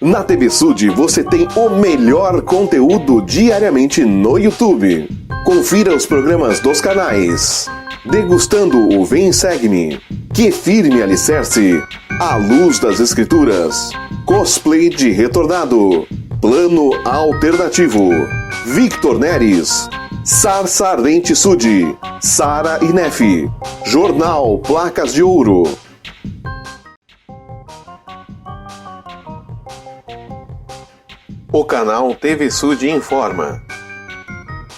Na TV Sud você tem o melhor conteúdo diariamente no YouTube. Confira os programas dos canais Degustando o Vem Segue-me, Que Firme Alicerce, A Luz das Escrituras, Cosplay de Retornado, Plano Alternativo, Victor Neres, Sarsa Ardente Sud, Sara Inef, Jornal Placas de Ouro. O canal TV Sud informa.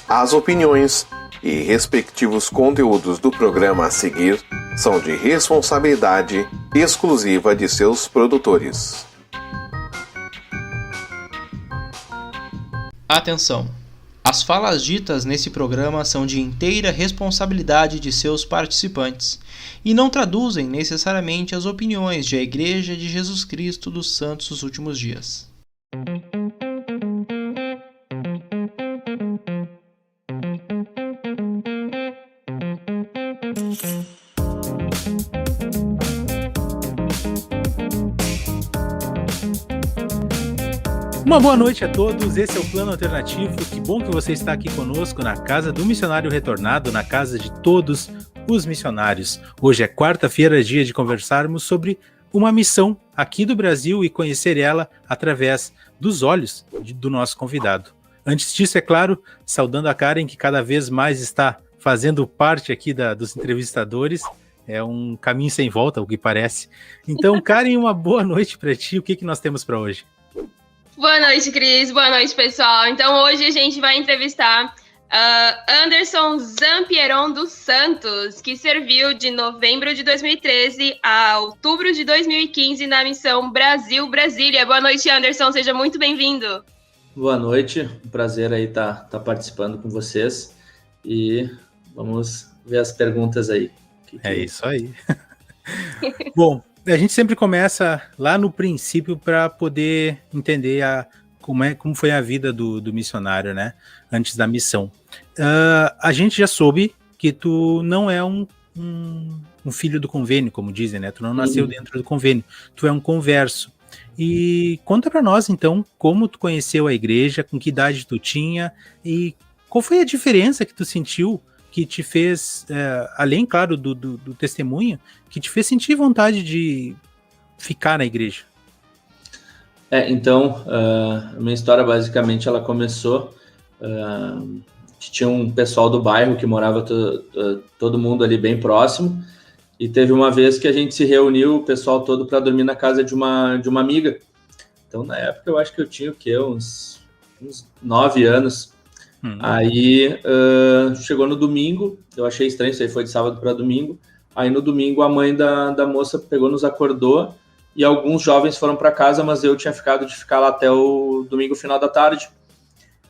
As opiniões e respectivos conteúdos do programa a seguir são de responsabilidade exclusiva de seus produtores. Atenção! As falas ditas nesse programa são de inteira responsabilidade de seus participantes e não traduzem necessariamente as opiniões da Igreja de Jesus Cristo dos Santos dos Últimos Dias. Uma boa noite a todos, esse é o Plano Alternativo. Que bom que você está aqui conosco na Casa do Missionário Retornado, na casa de todos os missionários. Hoje é quarta-feira, dia de conversarmos sobre uma missão aqui do Brasil e conhecer ela através dos olhos do nosso convidado. Antes disso, é claro, saudando a Karen, que cada vez mais está fazendo parte aqui dos entrevistadores. É um caminho sem volta, o que parece. Então, Karen, uma boa noite para ti. O que nós temos para hoje? Boa noite, Cris. Boa noite, pessoal. Então, hoje a gente vai entrevistar Anderson Zampieron dos Santos, que serviu de novembro de 2013 a outubro de 2015 na missão Brasil-Brasília. Boa noite, Anderson. Seja muito bem-vindo. Boa noite. Um prazer aí estar participando com vocês. E vamos ver as perguntas aí. É isso aí. Bom, a gente sempre começa lá no princípio para poder entender como foi a vida do missionário, né? Antes da missão. A gente já soube que tu não é um filho do convênio, como dizem, né? Tu não nasceu dentro do convênio. Tu é um converso. E conta para nós, então, como tu conheceu a igreja, com que idade tu tinha e qual foi a diferença que tu sentiu que te fez, além, claro, do testemunho, que te fez sentir vontade de ficar na igreja? Então, a minha história, basicamente, ela começou... tinha um pessoal do bairro que morava todo mundo ali bem próximo, e teve uma vez que a gente se reuniu, o pessoal todo, para dormir na casa de uma amiga. Então, na época, eu acho que eu tinha, uns 9 anos. Aí chegou no domingo, eu achei estranho, isso aí foi de sábado para domingo. Aí no domingo a mãe da moça pegou, nos acordou, e alguns jovens foram para casa, mas eu tinha ficado de ficar lá até o domingo final da tarde.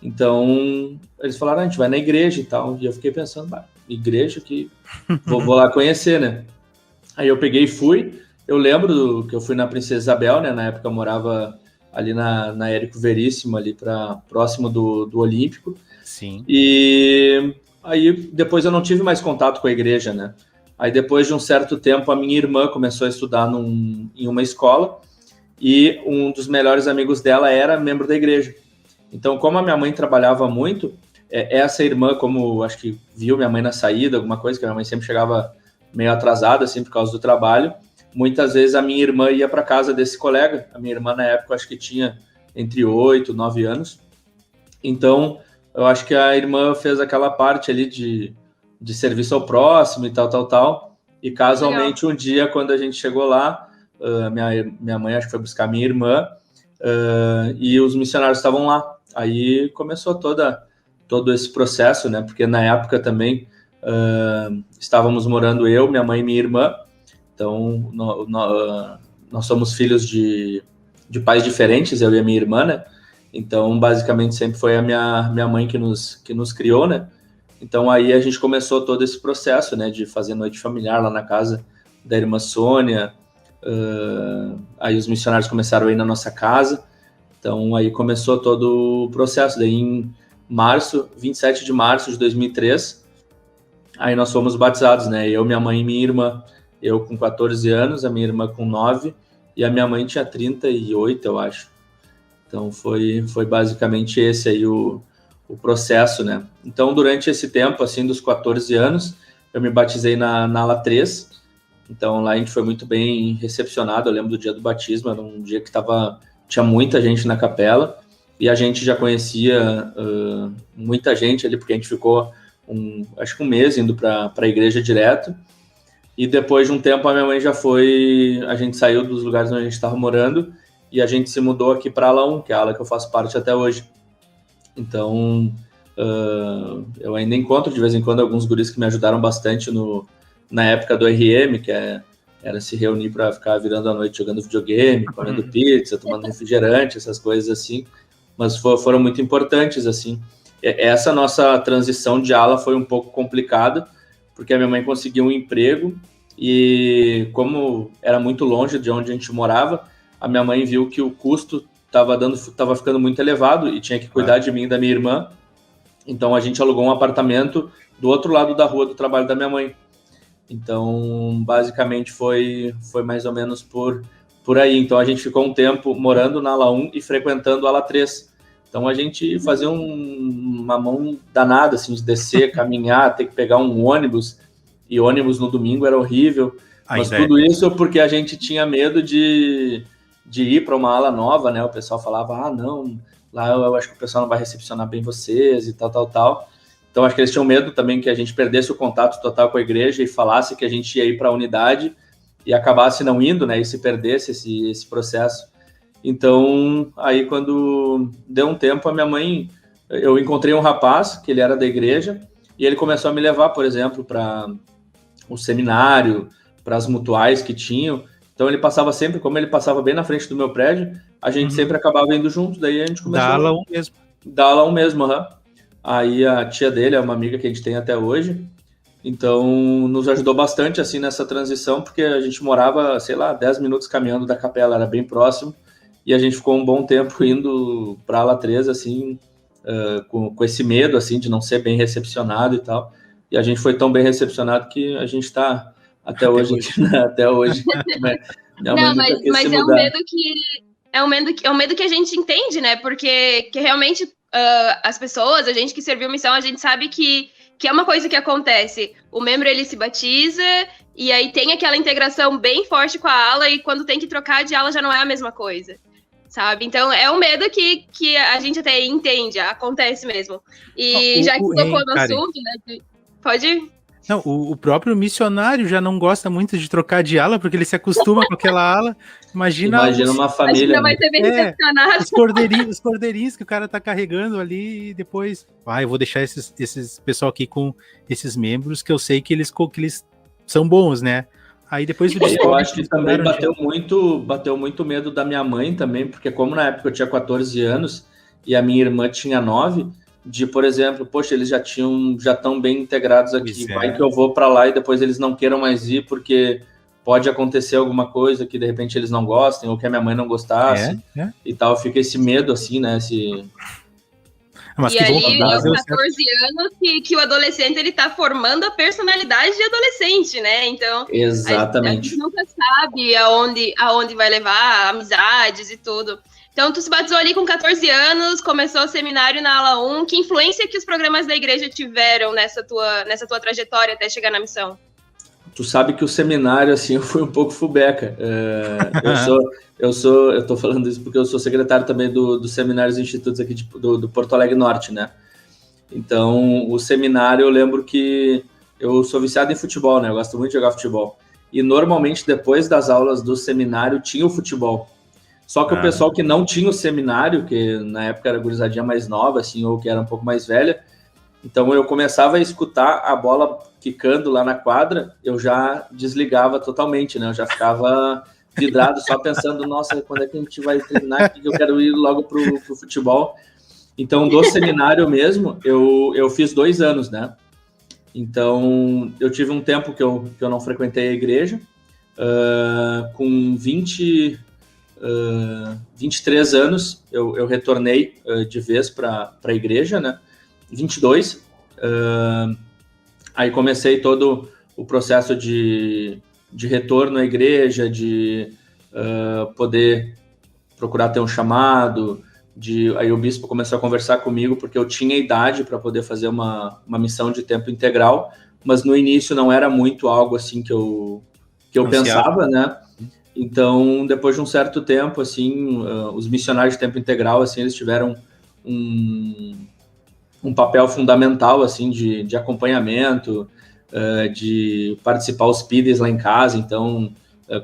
Então eles falaram, a gente vai na igreja e tal, e eu fiquei pensando, igreja que vou lá conhecer, né? Aí eu peguei e fui. Eu lembro que eu fui na Princesa Isabel, né? Na época eu morava ali na Érico Veríssimo, ali próximo do Olímpico. Sim. E aí depois eu não tive mais contato com a igreja, né? Aí depois de um certo tempo a minha irmã começou a estudar em uma escola, e um dos melhores amigos dela era membro da igreja. Então, como a minha mãe trabalhava muito, essa irmã, como acho que viu minha mãe na saída, alguma coisa, que a minha mãe sempre chegava meio atrasada, assim, por causa do trabalho, muitas vezes a minha irmã ia para casa desse colega. A minha irmã, na época, acho que tinha entre 8 e 9 anos. Então, eu acho que a irmã fez aquela parte ali de serviço ao próximo e tal. E casualmente, um dia, quando a gente chegou lá, minha mãe acho que foi buscar minha irmã, e os missionários estavam lá. Aí começou todo esse processo, né? Porque na época também estávamos morando eu, minha mãe e minha irmã. Então, nós somos filhos de pais diferentes, eu e a minha irmã, né? Então, basicamente, sempre foi a minha mãe que nos criou, né? Então, aí a gente começou todo esse processo, né? De fazer noite familiar lá na casa da irmã Sônia. Aí os missionários começaram a ir na nossa casa. Então, aí começou todo o processo. Daí, em 27 de março de 2003, aí nós fomos batizados, né? Eu, minha mãe e minha irmã. Eu com 14 anos, a minha irmã com 9, e a minha mãe tinha 38, eu acho. Então foi basicamente esse aí o processo, né? Então durante esse tempo, assim, dos 14 anos, eu me batizei na ala 3. Então lá a gente foi muito bem recepcionado. Eu lembro do dia do batismo, era um dia que tinha muita gente na capela, e a gente já conhecia muita gente ali, porque a gente ficou acho que um mês indo para a igreja direto. E depois de um tempo a minha mãe a gente saiu dos lugares onde a gente estava morando e a gente se mudou aqui para a ala 1, que é a ala que eu faço parte até hoje. Então eu ainda encontro de vez em quando alguns guris que me ajudaram bastante na época do RM, que era se reunir para ficar virando a noite jogando videogame, comendo pizza, tomando refrigerante, essas coisas assim. Mas foram muito importantes, assim. Essa nossa transição de ala foi um pouco complicada, porque a minha mãe conseguiu um emprego e, como era muito longe de onde a gente morava, a minha mãe viu que o custo estava ficando muito elevado e tinha que cuidar de mim e da minha irmã. Então a gente alugou um apartamento do outro lado da rua do trabalho da minha mãe. Então, basicamente, foi mais ou menos por aí. Então, a gente ficou um tempo morando na ala 1 e frequentando a ala 3. Então, a gente fazia uma mão danada, assim, de descer, caminhar, ter que pegar um ônibus. E ônibus no domingo era horrível. Mas tudo isso porque a gente tinha medo de ir para uma ala nova, né? O pessoal falava, não, lá eu acho que o pessoal não vai recepcionar bem vocês e tal. Então, acho que eles tinham medo também que a gente perdesse o contato total com a igreja e falasse que a gente ia ir para a unidade e acabasse não indo, né? E se perdesse esse processo. Então, aí quando deu um tempo, a minha mãe... Eu encontrei um rapaz, que ele era da igreja, e ele começou a me levar, por exemplo, para o seminário, para as mutuais que tinham. Então, ele passava sempre, como ele passava bem na frente do meu prédio, a gente sempre acabava indo junto. Daí a gente começou... Da ala 1 mesmo. Da ala 1 mesmo, Aí a tia dele é uma amiga que a gente tem até hoje, então nos ajudou bastante assim nessa transição, porque a gente morava, 10 minutos caminhando da capela, era bem próximo, e a gente ficou um bom tempo indo para a ala 3, assim, com esse medo assim, de não ser bem recepcionado e tal, e a gente foi tão bem recepcionado que a gente está até hoje. Até hoje. Não, mas é um medo que a gente entende, né? Porque realmente as pessoas, a gente que serviu missão, a gente sabe que é uma coisa que acontece. O membro, ele se batiza e aí tem aquela integração bem forte com a ala, e quando tem que trocar de ala já não é a mesma coisa, sabe? Então é um medo que a gente até entende, acontece mesmo. E já que tocou no assunto, né? Pode ir. Não, o próprio missionário já não gosta muito de trocar de ala, porque ele se acostuma com aquela ala. Imagina uma família. Acho que não vai ser bem recepcionado. Os cordeirinhos que o cara tá carregando ali, e depois... eu vou deixar esses pessoal aqui com esses membros, que eu sei que eles são bons, né? Aí depois eu acho que também bateu muito medo da minha mãe também, porque como na época eu tinha 14 anos e a minha irmã tinha 9, de, por exemplo, poxa, eles já estão bem integrados aqui, vai que eu vou para lá e depois eles não queiram mais ir, porque pode acontecer alguma coisa que de repente eles não gostem, ou que a minha mãe não gostasse, e tal, fica esse medo assim, né, Mas e aí, aos 14 anos, que o adolescente, ele tá formando a personalidade de adolescente, né? Então, exatamente. A gente nunca sabe aonde vai levar, amizades e tudo. Então, tu se batizou ali com 14 anos, começou o seminário na ala 1. Que influência que os programas da igreja tiveram nessa tua trajetória até chegar na missão? Tu sabe que o seminário, assim, eu fui um pouco fubeca. Eu tô falando isso porque eu sou secretário também dos seminários e institutos aqui do Porto Alegre Norte, né? Então, o seminário, eu lembro que eu sou viciado em futebol, né? Eu gosto muito de jogar futebol. E, normalmente, depois das aulas do seminário, tinha o futebol. Só que o pessoal que não tinha o seminário, que na época era gurizadinha mais nova, assim, ou que era um pouco mais velha, então eu começava a escutar a bola quicando lá na quadra, eu já desligava totalmente, né? Eu já ficava vidrado só pensando, nossa, quando é que a gente vai treinar, que eu quero ir logo pro futebol. Então, do seminário mesmo, eu fiz 2 anos, né? Então, eu tive um tempo que eu não frequentei a igreja, com 23 anos, eu retornei de vez para a igreja, né? 22. Aí comecei todo o processo de retorno à igreja, de poder procurar ter um chamado, Aí o bispo começou a conversar comigo porque eu tinha idade para poder fazer uma missão de tempo integral, mas no início não era muito algo assim que eu pensava, né? Então, depois de um certo tempo, assim, os missionários de tempo integral, assim, eles tiveram um papel fundamental, assim, de acompanhamento, de participar os PIDES lá em casa. Então,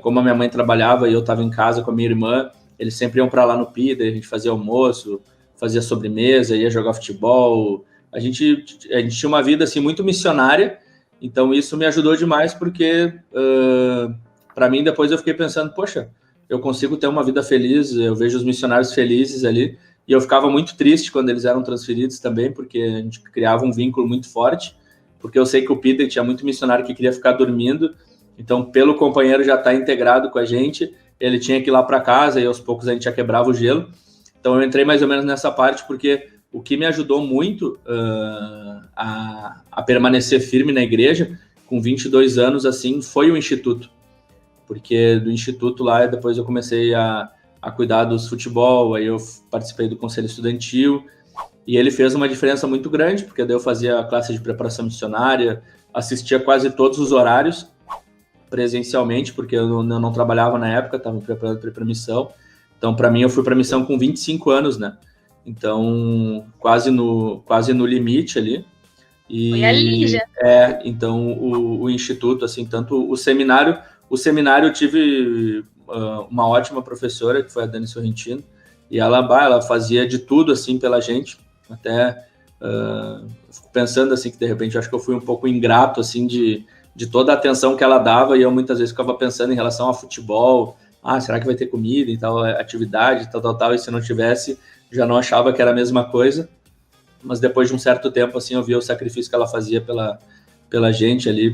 como a minha mãe trabalhava e eu estava em casa com a minha irmã, eles sempre iam para lá no PIDE, a gente fazia almoço, fazia sobremesa, ia jogar futebol. A gente tinha uma vida, assim, muito missionária. Então, isso me ajudou demais porque... para mim, depois eu fiquei pensando, poxa, eu consigo ter uma vida feliz, eu vejo os missionários felizes ali, e eu ficava muito triste quando eles eram transferidos também, porque a gente criava um vínculo muito forte, porque eu sei que o Peter tinha muito missionário que queria ficar dormindo, então pelo companheiro já estar integrado com a gente, ele tinha que ir lá para casa, e aos poucos a gente já quebrava o gelo. Então eu entrei mais ou menos nessa parte, porque o que me ajudou muito a permanecer firme na igreja, com 22 anos, assim, foi o Instituto. Porque do Instituto lá, depois eu comecei a cuidar dos futebol, aí eu participei do conselho estudantil, e ele fez uma diferença muito grande, porque daí eu fazia a classe de preparação missionária, assistia quase todos os horários, presencialmente, porque eu não trabalhava na época, estava me preparando para a missão. Então, para mim, eu fui para a missão com 25 anos, né? Então, quase no limite ali. E, foi ali já. Então, o Instituto, assim, tanto o seminário eu tive uma ótima professora, que foi a Dani Sorrentino, e ela fazia de tudo, assim, pela gente, até fico pensando, assim, que de repente acho que eu fui um pouco ingrato, assim, de toda a atenção que ela dava, e eu muitas vezes ficava pensando em relação ao futebol, será que vai ter comida e tal, atividade, tal, e se não tivesse, já não achava que era a mesma coisa, mas depois de um certo tempo, assim, eu via o sacrifício que ela fazia pela gente ali,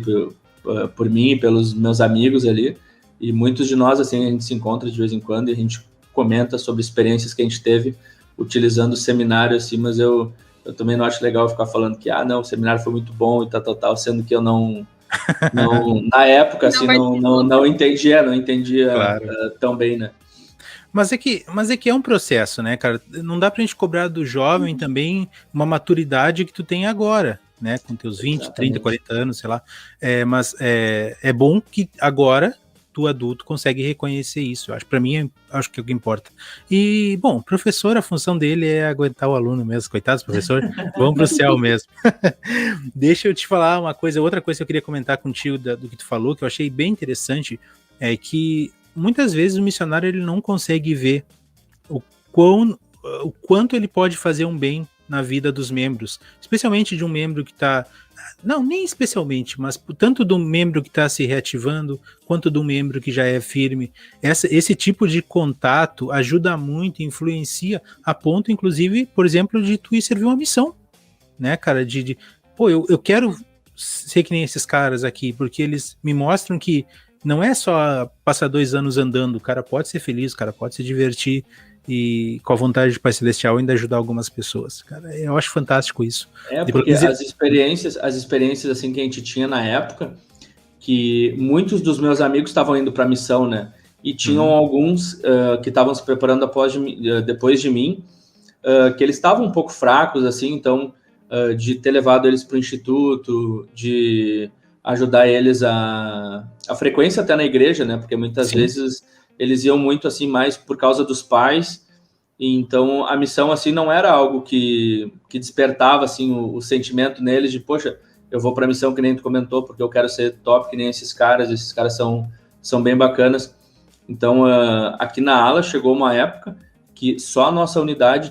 por mim e pelos meus amigos ali, e muitos de nós, assim, a gente se encontra de vez em quando e a gente comenta sobre experiências que a gente teve utilizando o seminário, assim, mas eu também não acho legal ficar falando que, não, o seminário foi muito bom e tal, sendo que eu não na época, assim, não entendia claro. Tão bem, né? Mas é que é um processo, né, cara? Não dá pra gente cobrar do jovem também uma maturidade que tu tem agora, né? Com teus 20, Exatamente. 30, 40 anos, sei lá. Mas é bom que agora tu adulto consegue reconhecer isso. Eu acho, pra mim, acho que é o que importa. E, bom, professor, a função dele é aguentar o aluno mesmo. Coitados, professor, vamos pro céu mesmo. Deixa eu te falar outra coisa que eu queria comentar contigo do que tu falou, que eu achei bem interessante, é que muitas vezes o missionário ele não consegue ver o quanto ele pode fazer um bem na vida dos membros, especialmente de um membro que está... Não, nem especialmente, mas tanto do membro que está se reativando, quanto do membro que já é firme. Esse tipo de contato ajuda muito, influencia, a ponto, inclusive, por exemplo, de tu ir servir uma missão, né, cara? Pô, eu quero ser que nem esses caras aqui, porque eles me mostram que não é só passar 2 anos andando, o cara pode ser feliz, o cara pode se divertir e com a vontade de Pai Celestial ainda ajudar algumas pessoas. Cara, eu acho fantástico isso. Porque as experiências assim que a gente tinha na época, que muitos dos meus amigos estavam indo para a missão, né? E tinham alguns que estavam se preparando depois de mim, que eles estavam um pouco fracos, assim, então, de ter levado eles para o instituto, de ajudar eles a frequência até na igreja, né? Porque muitas vezes eles iam muito assim mais por causa dos pais, e então a missão assim não era algo que despertava assim o sentimento neles de, poxa, eu vou para a missão que nem tu comentou, porque eu quero ser top que nem esses caras são bem bacanas. Então aqui na ala chegou uma época que só a nossa unidade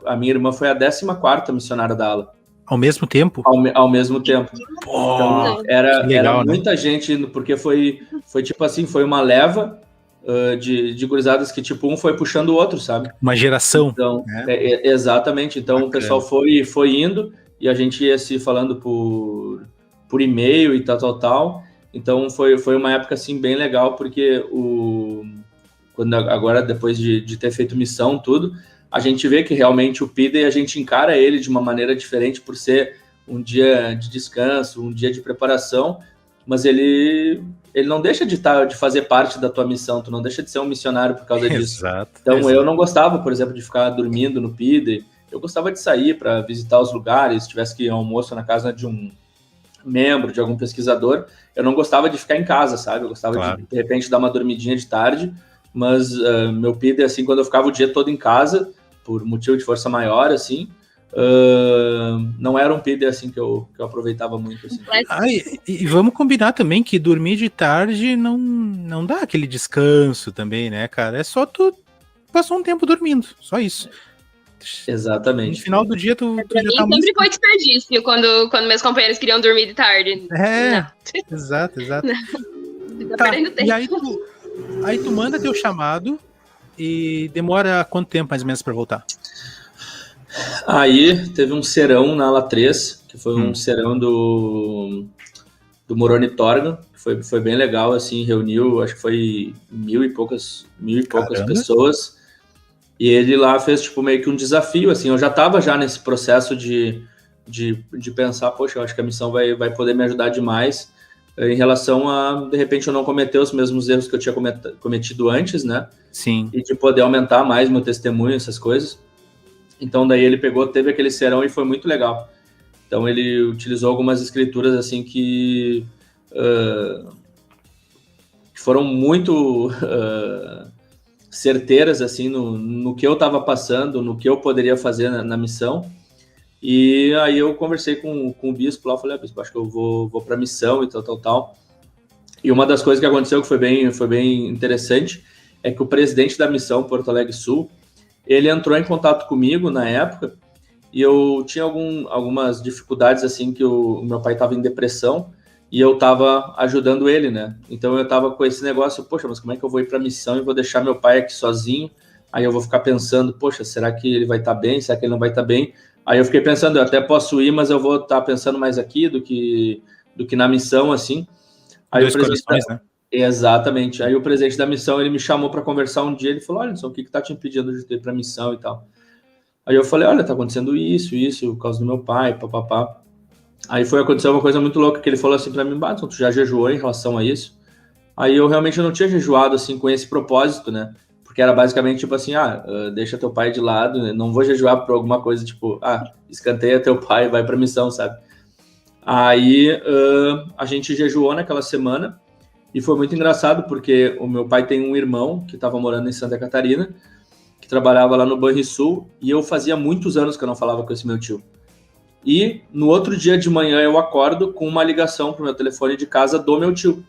a minha irmã foi a 14ª missionária da ala. Ao mesmo tempo? Ao mesmo tempo. Pô, então, era muita, né? Gente indo, porque foi tipo assim, foi uma leva de gurizadas que tipo um foi puxando o outro, sabe? Uma geração. Então, exatamente. Então bacana. O pessoal foi indo e a gente ia se falando por e-mail e tal. Então foi uma época assim bem legal, porque agora depois de ter feito missão tudo, a gente vê que realmente o PIDE, a gente encara ele de uma maneira diferente por ser um dia de descanso, um dia de preparação, mas ele não deixa de fazer parte da tua missão, tu não deixa de ser um missionário por causa disso. Exato. Então eu não gostava, por exemplo, de ficar dormindo no PIDE, eu gostava de sair para visitar os lugares, se tivesse que ir ao almoço na casa de um membro, de algum pesquisador, eu não gostava de ficar em casa, sabe? Eu gostava de repente, dar uma dormidinha de tarde, mas meu PIDE, assim, quando eu ficava o dia todo em casa, por motivo de força maior, assim, não era um PIDE, assim, que eu aproveitava muito, assim. E vamos combinar também que dormir de tarde não dá aquele descanso também, né, cara? É só tu passar um tempo dormindo, só isso. Exatamente. No final do dia, tu já tá sempre foi desperdício quando meus companheiros queriam dormir de tarde. Exato. Tá perdendo tempo. E aí tu manda teu chamado e demora quanto tempo mais ou menos pra voltar? Aí teve um serão na ala 3, que foi um serão do Moroni Torga, que foi bem legal, assim, reuniu, acho que foi mil e poucas pessoas. E ele lá fez, tipo, meio que um desafio, assim, eu já estava nesse processo de pensar, poxa, eu acho que a missão vai poder me ajudar demais em relação a, de repente, eu não cometer os mesmos erros que eu tinha cometido antes, né? Sim. E de poder aumentar mais meu testemunho, essas coisas. Então, daí ele teve aquele serão e foi muito legal. Então, ele utilizou algumas escrituras, assim, que foram muito... certeiras, assim, no que eu estava passando, no que eu poderia fazer na missão. E aí eu conversei com o bispo lá, falei, bispo, acho que eu vou para a missão e tal. E uma das coisas que aconteceu que foi bem interessante é que o presidente da missão Porto Alegre Sul, ele entrou em contato comigo na época e eu tinha algumas dificuldades, assim, que o meu pai estava em depressão e eu estava ajudando ele, né? Então eu estava com esse negócio, poxa, mas como é que eu vou ir para a missão e vou deixar meu pai aqui sozinho? Aí eu vou ficar pensando, poxa, será que ele vai estar bem? Será que ele não vai estar bem? Aí eu fiquei pensando, eu até posso ir, mas eu vou estar pensando mais aqui do que na missão, assim. Aí Dois corações, né? Exatamente. Aí o presidente da missão, ele me chamou para conversar um dia, ele falou, olha, o que está te impedindo de ir para a missão e tal? Aí eu falei, olha, tá acontecendo isso, por causa do meu pai, papapá. Aí aconteceu uma coisa muito louca, que ele falou assim pra mim, então tu já jejuou em relação a isso? Aí eu realmente não tinha jejuado, assim, com esse propósito, né? Porque era basicamente, tipo assim, deixa teu pai de lado, né? Não vou jejuar por alguma coisa, tipo, escanteia teu pai, vai pra missão, sabe? Aí a gente jejuou naquela semana, e foi muito engraçado, porque o meu pai tem um irmão que estava morando em Santa Catarina, que trabalhava lá no Banrisul, e eu fazia muitos anos que eu não falava com esse meu tio. E no outro dia de manhã eu acordo com uma ligação pro meu telefone de casa do meu tio.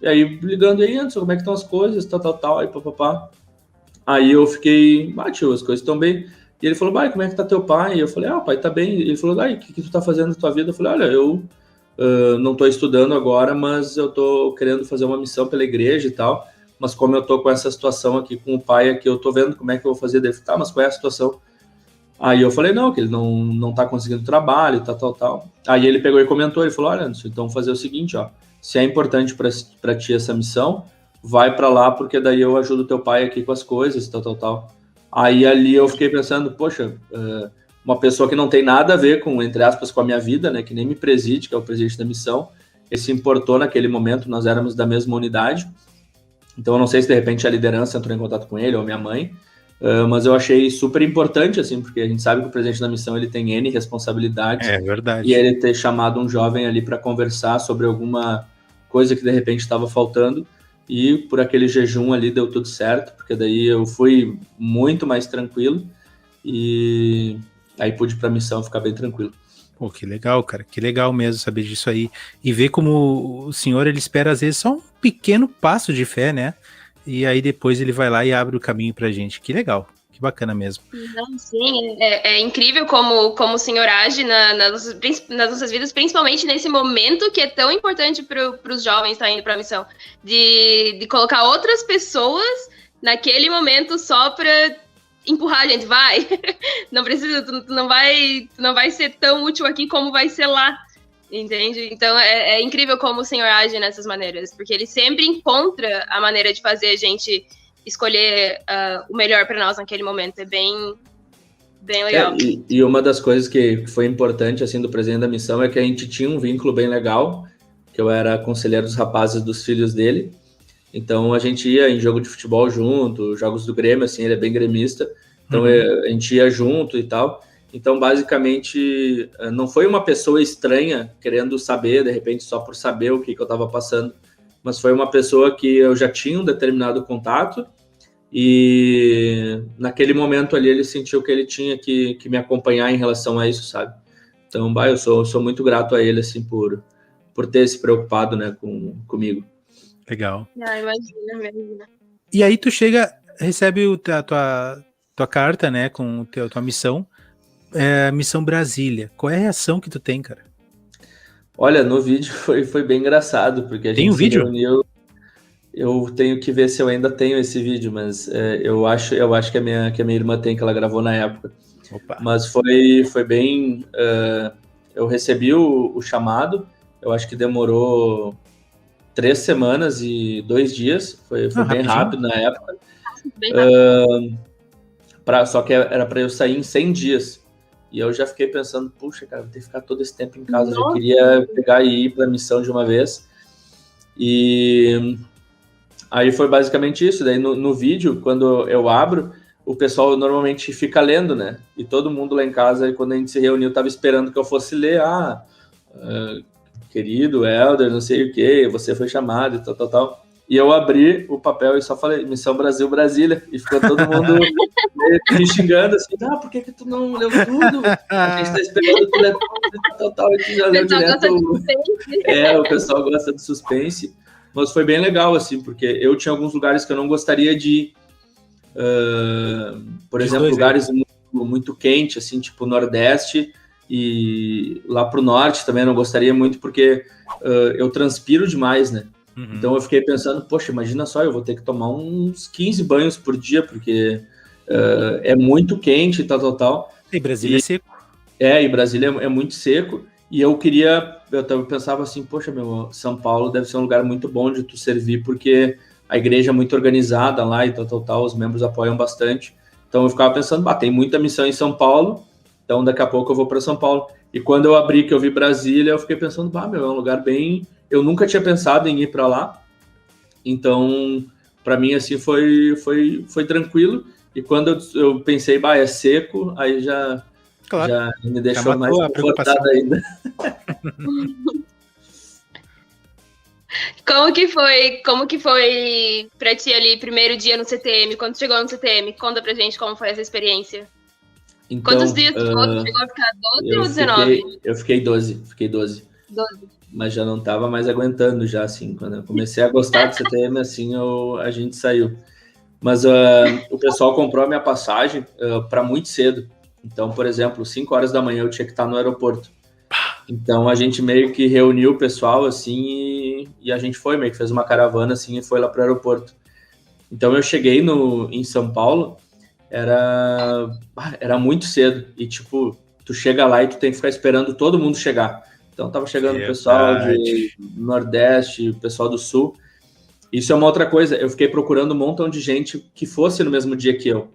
E aí, ligando aí, Anderson, como é que estão as coisas, tal, aí papapá. Aí eu fiquei, tio, as coisas estão bem. E ele falou, como é que tá teu pai? E eu falei, o pai tá bem. E ele falou, o que tu tá fazendo na tua vida? Eu falei, olha, eu não tô estudando agora, mas eu tô querendo fazer uma missão pela igreja e tal. Mas como eu tô com essa situação aqui com o pai aqui, eu tô vendo como é que eu vou fazer. Dele, mas qual é a situação? Aí eu falei, não, que ele não tá conseguindo trabalho, tal. Aí ele pegou e comentou, ele falou, olha, Anderson, então fazer o seguinte, se é importante para ti essa missão, vai para lá, porque daí eu ajudo teu pai aqui com as coisas, tal. Aí ali eu fiquei pensando, poxa, uma pessoa que não tem nada a ver com, entre aspas, com a minha vida, né, que nem me preside, que é o presidente da missão, ele se importou naquele momento, nós éramos da mesma unidade, então eu não sei se de repente a liderança entrou em contato com ele, ou minha mãe, mas eu achei super importante, assim, porque a gente sabe que o presidente da missão, ele tem N responsabilidades. É verdade. E ele ter chamado um jovem ali para conversar sobre alguma coisa que de repente estava faltando, e por aquele jejum ali deu tudo certo, porque daí eu fui muito mais tranquilo, e aí pude para a missão ficar bem tranquilo. Pô, que legal, cara, que legal mesmo saber disso aí, e ver como o senhor, ele espera às vezes só um pequeno passo de fé, né? E aí depois ele vai lá e abre o caminho pra gente. Que legal, que bacana mesmo. Não, sim, é incrível como o Senhor age nas nossas vidas, principalmente nesse momento que é tão importante para os jovens estar indo para a missão, de colocar outras pessoas naquele momento só para empurrar a gente, vai. Não precisa, tu não vai ser tão útil aqui como vai ser lá. Entende? Então é incrível como o Senhor age nessas maneiras, porque ele sempre encontra a maneira de fazer a gente escolher o melhor para nós naquele momento. É bem legal. E uma das coisas que foi importante assim do presidente da missão é que a gente tinha um vínculo bem legal, que eu era conselheiro dos rapazes dos filhos dele. Então a gente ia em jogo de futebol junto, jogos do Grêmio, assim, ele é bem gremista, então a gente ia junto e tal. Então basicamente não foi uma pessoa estranha querendo saber, de repente só por saber o que eu estava passando, mas foi uma pessoa que eu já tinha um determinado contato e naquele momento ali ele sentiu que ele tinha que me acompanhar em relação a isso, sabe? Então eu sou muito grato a ele, assim, por ter se preocupado, né, comigo. Legal. Imagina. E aí tu recebe a tua carta, né, com a tua missão, Missão Brasília. Qual é a reação que tu tem, cara? Olha, no vídeo foi bem engraçado, porque a gente um vídeo? reuniu. Eu tenho que ver se eu ainda tenho esse vídeo, mas eu acho que a minha irmã tem, que ela gravou na época. Opa. Mas foi bem... eu recebi o chamado, eu acho que demorou 3 semanas e 2 dias, foi bem rápido na época. Só que era para eu sair em 100 dias. E eu já fiquei pensando, puxa, cara, vou ter que ficar todo esse tempo em casa. Eu já queria pegar e ir para a missão de uma vez. E aí foi basicamente isso. Daí no vídeo, quando eu abro, o pessoal normalmente fica lendo, né? E todo mundo lá em casa, quando a gente se reuniu, estava esperando que eu fosse ler. Querido Helder, não sei o que, você foi chamado e tal. E eu abri o papel e só falei, Missão Brasil, Brasília. E ficou todo mundo me xingando assim, por que tu não leu tudo? A gente tá esperando tu ler tudo, tal. E tu já leu direto. O pessoal gosta de suspense. Mas foi bem legal, assim, porque eu tinha alguns lugares que eu não gostaria de ir. Por exemplo, lugares muito quentes, assim, tipo Nordeste, e lá pro Norte também eu não gostaria muito, porque eu transpiro demais, né? Então eu fiquei pensando, poxa, imagina só, eu vou ter que tomar uns 15 banhos por dia, porque é muito quente e tal. E Brasília é seco. E Brasília é muito seco, e eu pensava assim, poxa, São Paulo deve ser um lugar muito bom de tu servir, porque a igreja é muito organizada lá e tal, os membros apoiam bastante. Então eu ficava pensando, tem muita missão em São Paulo, então daqui a pouco eu vou para São Paulo. E quando eu abri, que eu vi Brasília, eu fiquei pensando, é um lugar bem... Eu nunca tinha pensado em ir para lá, então para mim assim foi tranquilo. E quando eu pensei, é seco, aí já me deixou mais confortado ainda. Como que foi pra ti ali, primeiro dia no CTM? Quando chegou no CTM, conta pra gente como foi essa experiência. Então, quantos dias tu chegou a ficar? 12 ou 19? Eu fiquei 12. 12. Mas já não tava mais aguentando já, assim. Quando eu comecei a gostar do CTM, assim, a gente saiu. Mas o pessoal comprou a minha passagem para muito cedo. Então, por exemplo, 5 horas da manhã eu tinha que estar no aeroporto. Então, a gente meio que reuniu o pessoal, assim, e a gente meio que fez uma caravana, assim, e foi lá pro aeroporto. Então, eu cheguei em São Paulo, era muito cedo. E, tipo, tu chega lá e tu tem que ficar esperando todo mundo chegar. Então, tava chegando o pessoal de Nordeste, o pessoal do Sul. Isso é uma outra coisa. Eu fiquei procurando um montão de gente que fosse no mesmo dia que eu.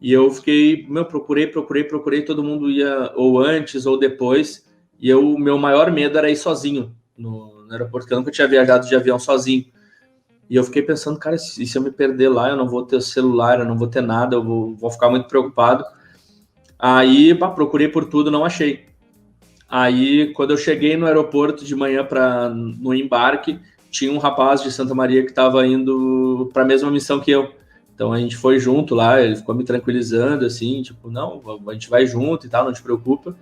E eu fiquei, procurei, todo mundo ia ou antes ou depois. E o meu maior medo era ir sozinho no aeroporto, porque eu nunca tinha viajado de avião sozinho. E eu fiquei pensando, cara, se eu me perder lá, eu não vou ter celular, eu não vou ter nada, eu vou ficar muito preocupado. Aí, procurei por tudo, não achei. Aí, quando eu cheguei no aeroporto de manhã no embarque, tinha um rapaz de Santa Maria que estava indo para a mesma missão que eu. Então, a gente foi junto lá, ele ficou me tranquilizando, assim, tipo, não, a gente vai junto e tal, não te preocupa.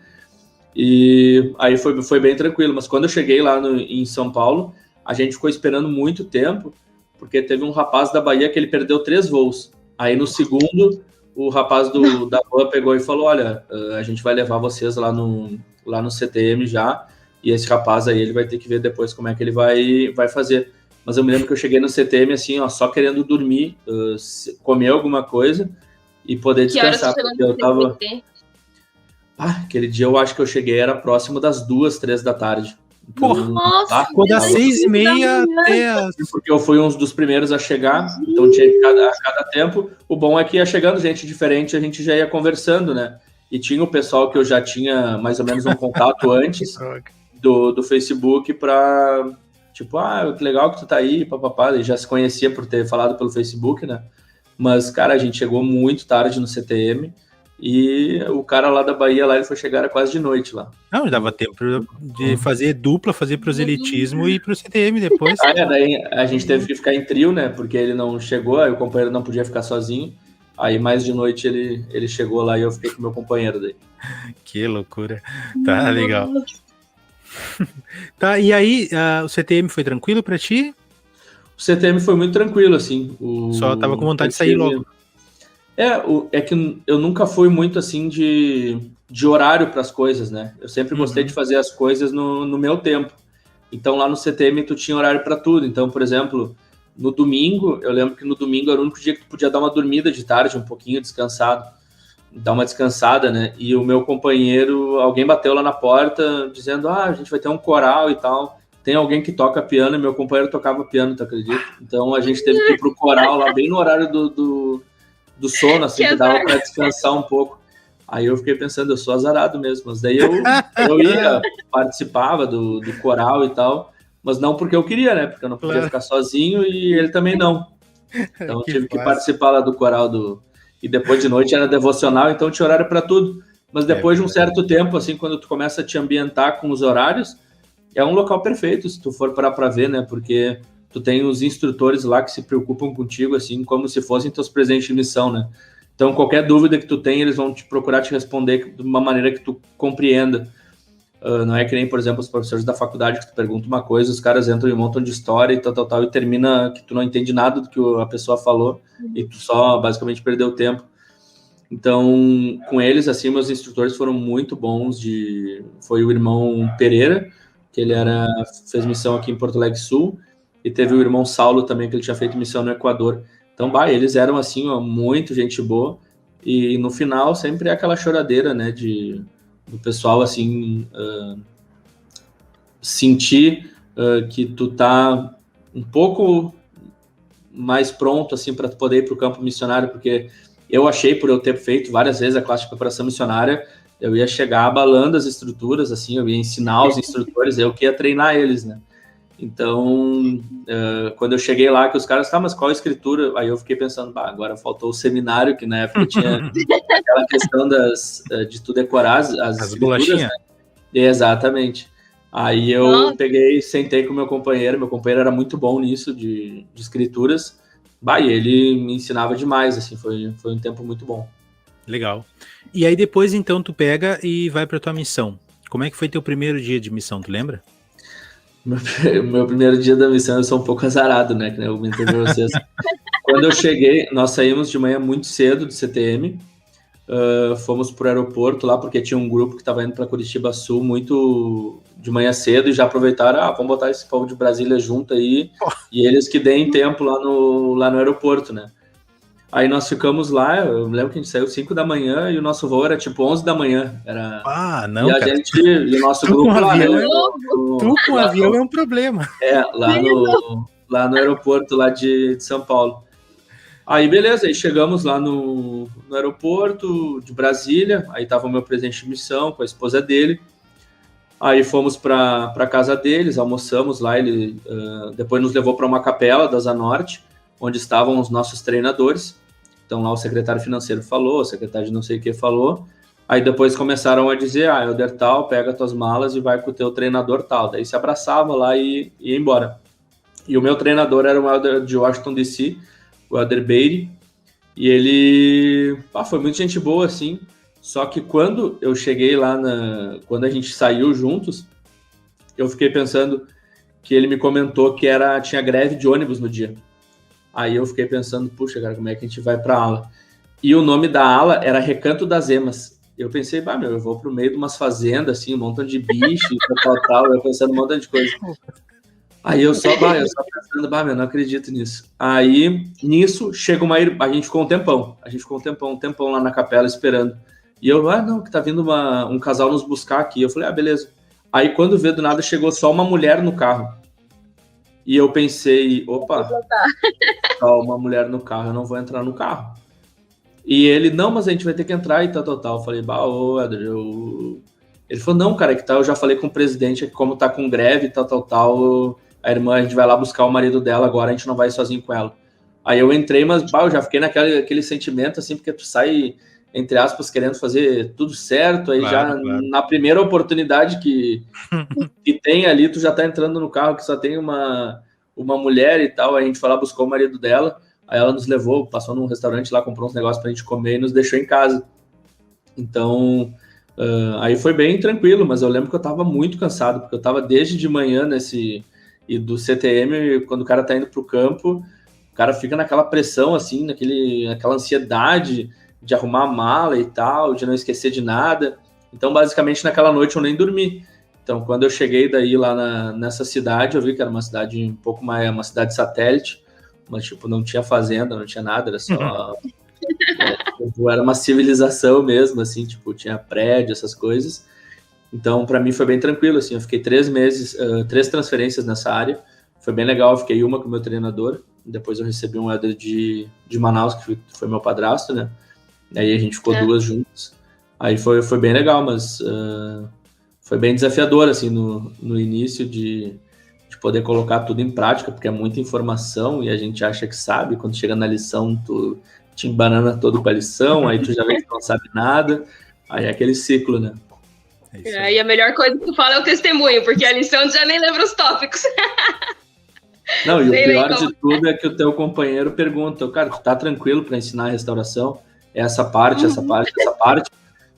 E aí foi bem tranquilo. Mas quando eu cheguei lá em São Paulo, a gente ficou esperando muito tempo, porque teve um rapaz da Bahia que ele perdeu 3 voos. Aí, no segundo, o rapaz da van pegou e falou, olha, a gente vai levar vocês lá no CTM já, e esse rapaz aí, ele vai ter que ver depois como é que ele vai fazer. Mas eu me lembro que eu cheguei no CTM, assim, só querendo dormir, comer alguma coisa e poder descansar. Porque eu tava... aquele dia eu acho que eu cheguei, era próximo das 2, 3 da tarde. Então, nossa! Ficou das 6h30 até... Porque eu fui um dos primeiros a chegar, então tinha que a cada tempo. O bom é que ia chegando gente diferente, a gente já ia conversando, né? E tinha o pessoal que eu já tinha mais ou menos um contato antes. do Facebook pra, tipo, que legal que tu tá aí, papapá. Ele já se conhecia por ter falado pelo Facebook, né? Mas, cara, a gente chegou muito tarde no CTM e o cara lá da Bahia, lá, ele foi chegar era quase de noite lá. Não, dava tempo de fazer dupla, fazer proselitismo e ir pro CTM depois. Daí a gente teve que ficar em trio, né? Porque ele não chegou, aí o companheiro não podia ficar sozinho. Aí mais de noite ele chegou lá e eu fiquei com o meu companheiro daí. Que loucura. Tá, legal. Tá, e aí, o CTM foi tranquilo pra ti? O CTM foi muito tranquilo, assim. Só tava com vontade de sair logo. É que eu nunca fui muito, assim, de horário para as coisas, né? Eu sempre gostei de fazer as coisas no meu tempo. Então, lá no CTM, tu tinha horário para tudo. Então, por exemplo, no domingo, eu lembro que no domingo era o único dia que tu podia dar uma dormida de tarde, um pouquinho descansado. Dar uma descansada, né? E o meu companheiro, alguém bateu lá na porta, dizendo, a gente vai ter um coral e tal. Tem alguém que toca piano, e meu companheiro tocava piano, tu acredita? Então, a gente teve que ir pro coral lá, bem no horário do sono, assim, que dava para descansar um pouco. Aí eu fiquei pensando, eu sou azarado mesmo, mas daí eu ia, participava do coral e tal, mas não porque eu queria, né? Porque eu não podia ficar sozinho e ele também não. Então eu tive que participar lá do coral e depois de noite era devocional, então tinha horário para tudo. Mas depois de um certo tempo, assim, quando tu começa a te ambientar com os horários, é um local perfeito, se tu for parar para ver, né? Porque tu tem os instrutores lá que se preocupam contigo, assim, como se fossem teus presentes de missão, né? Então, qualquer dúvida que tu tem, eles vão procurar te responder de uma maneira que tu compreenda. Não é que nem, por exemplo, os professores da faculdade que tu pergunta uma coisa, os caras entram e montam de história e tal, e termina que tu não entende nada do que a pessoa falou e tu só, basicamente, perdeu tempo. Então, com eles, assim, meus instrutores foram muito bons. Foi o irmão Pereira, que ele fez missão aqui em Porto Alegre Sul, e teve o irmão Saulo também, que ele tinha feito missão no Equador. Então, eles eram, assim, muito gente boa, e no final sempre é aquela choradeira, né, do pessoal, assim, sentir que tu tá um pouco mais pronto, assim, para poder ir para o campo missionário, porque eu achei, por eu ter feito várias vezes a classe de preparação missionária, eu ia chegar abalando as estruturas, assim, eu ia ensinar os instrutores, eu que ia treinar eles, né? Então, quando eu cheguei lá, que os caras, mas qual a escritura? Aí eu fiquei pensando, agora faltou o seminário, que na época tinha aquela questão de tu decorar as escrituras, né? Exatamente. Aí eu peguei, sentei com meu companheiro era muito bom nisso, de escrituras, e ele me ensinava demais, assim, foi um tempo muito bom. Legal. E aí depois, então, tu pega e vai pra tua missão. Como é que foi teu primeiro dia de missão, tu lembra? Meu primeiro dia da missão, eu sou um pouco azarado, né? Que eu comentei pra vocês. Quando eu cheguei, nós saímos de manhã muito cedo do CTM, fomos pro aeroporto lá, porque tinha um grupo que estava indo para Curitiba Sul muito de manhã cedo e já aproveitaram, vamos botar esse povo de Brasília junto aí, e eles que deem tempo lá no aeroporto, né? Aí nós ficamos lá, eu lembro que a gente saiu 5 da manhã e o nosso voo era tipo 11 da manhã. Não, e a cara. gente, e o nosso grupo lá, né? Tu com o avião é um problema. Lá no aeroporto lá de São Paulo. Aí beleza, aí chegamos lá no aeroporto de Brasília, aí tava o meu presidente de missão com a esposa dele. Aí fomos para casa deles, almoçamos lá, ele depois nos levou para uma capela da Zanorte, onde estavam os nossos treinadores. Então lá o secretário financeiro falou, o secretário de não sei o que falou. Aí depois começaram a dizer, Elder tal, pega tuas malas e vai com o teu treinador tal. Daí se abraçava lá e ia embora. E o meu treinador era o Elder de Washington DC, o Elder Beatty, e ele foi muito gente boa, assim. Só que quando eu cheguei lá, quando a gente saiu juntos, eu fiquei pensando que ele me comentou que tinha greve de ônibus no dia. Aí eu fiquei pensando, puxa, cara, como é que a gente vai pra ala? E o nome da ala era Recanto das Emas. Eu pensei, eu vou pro meio de umas fazendas, assim, um montão de bicho e tal. Eu pensando um montão de coisa. Aí eu só pensando, não acredito nisso. Aí, nisso, chega a gente ficou um tempão lá na capela esperando. E eu, não, que tá vindo um casal nos buscar aqui. Eu falei, beleza. Aí quando vê do nada, chegou só uma mulher no carro. E eu pensei, só uma mulher no carro, eu não vou entrar no carro. E ele, não, mas a gente vai ter que entrar e tal. Eu falei, Eder, Ele falou, não, cara, que tal, eu já falei com o presidente que como tá com greve, tal, a irmã, a gente vai lá buscar o marido dela agora, a gente não vai sozinho com ela. Aí eu entrei, mas eu já fiquei naquele sentimento, assim, porque tu sai, entre aspas, querendo fazer tudo certo, aí claro. Na primeira oportunidade que tem ali, tu já tá entrando no carro que só tem uma mulher e tal, aí a gente foi lá, buscou o marido dela, aí ela nos levou, passou num restaurante lá, comprou uns negócios pra gente comer e nos deixou em casa. Então, aí foi bem tranquilo, mas eu lembro que eu tava muito cansado, porque eu tava desde de manhã e do CTM, quando o cara tá indo pro campo, o cara fica naquela pressão, assim, naquela ansiedade de arrumar a mala e tal, de não esquecer de nada. Então, basicamente, naquela noite eu nem dormi. Então, quando eu cheguei daí lá nessa cidade, eu vi que era uma cidade um pouco mais, uma cidade satélite, mas, tipo, não tinha fazenda, não tinha nada, era só... era uma civilização mesmo, assim, tipo, tinha prédio, essas coisas. Então, para mim foi bem tranquilo, assim, eu fiquei 3 meses, 3 transferências nessa área, foi bem legal, eu fiquei uma com o meu treinador, depois eu recebi um Éder de Manaus, que foi meu padrasto, né, aí a gente ficou 2 juntos, aí foi bem legal, mas foi bem desafiador, assim, no início de poder colocar tudo em prática, porque é muita informação e a gente acha que sabe, quando chega na lição, tu te embanana todo com a lição, aí tu já vê que não sabe nada, aí é aquele ciclo, né. E a melhor coisa que tu fala é o testemunho, porque a lição tu já nem lembra os tópicos. Não, e o pior de tudo é que o teu companheiro pergunta, cara, tu tá tranquilo para ensinar a restauração? Essa parte, essa parte, essa parte.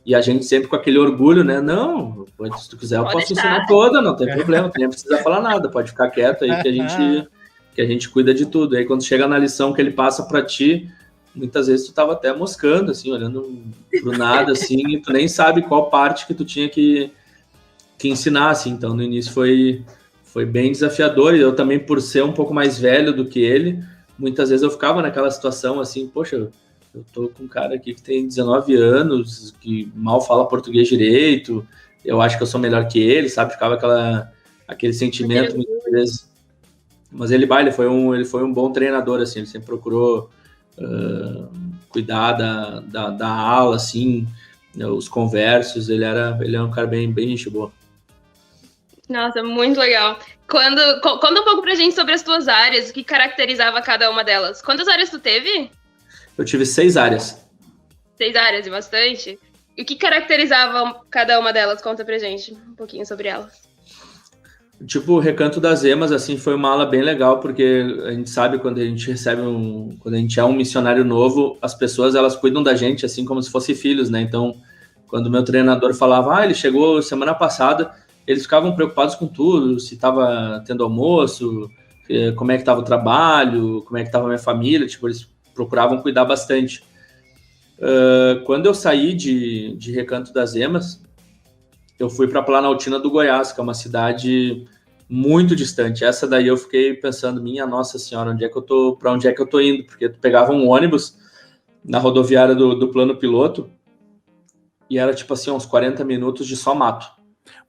E a gente sempre com aquele orgulho, né? Não, se tu quiser eu posso ensinar toda, não tem problema, tu nem precisa falar nada, pode ficar quieto aí que a gente cuida de tudo. Aí quando chega na lição que ele passa para ti, muitas vezes tu tava até moscando, assim, olhando pro nada, assim, e tu nem sabe qual parte que tu tinha que ensinar, assim. Então, no início foi bem desafiador, e eu também, por ser um pouco mais velho do que ele, muitas vezes eu ficava naquela situação, assim, poxa, eu tô com um cara aqui que tem 19 anos, que mal fala português direito, eu acho que eu sou melhor que ele, sabe? Ficava aquele sentimento, muitas vezes. Mas ele foi um bom treinador, assim, ele sempre procurou cuidar da aula, assim, né, os conversos, ele é um cara bem gente boa. Nossa, muito legal. Conta um pouco pra gente sobre as tuas áreas, o que caracterizava cada uma delas. Quantas áreas tu teve? Eu tive 6 áreas. 6 áreas, e bastante? E o que caracterizava cada uma delas? Conta pra gente um pouquinho sobre elas. Tipo, o Recanto das Emas, assim, foi uma aula bem legal, porque a gente sabe quando a gente quando a gente é um missionário novo, as pessoas, elas cuidam da gente, assim, como se fossem filhos, né? Então, quando o meu treinador falava, ele chegou semana passada, eles ficavam preocupados com tudo, se estava tendo almoço, como é que estava o trabalho, como é que estava a minha família, tipo, eles procuravam cuidar bastante. Quando eu saí de Recanto das Emas, eu fui para Planaltina do Goiás, que é uma cidade muito distante. Essa daí eu fiquei pensando, minha Nossa Senhora, para onde é que eu tô indo? Porque tu pegava um ônibus na rodoviária do Plano Piloto e era tipo assim, uns 40 minutos de só mato.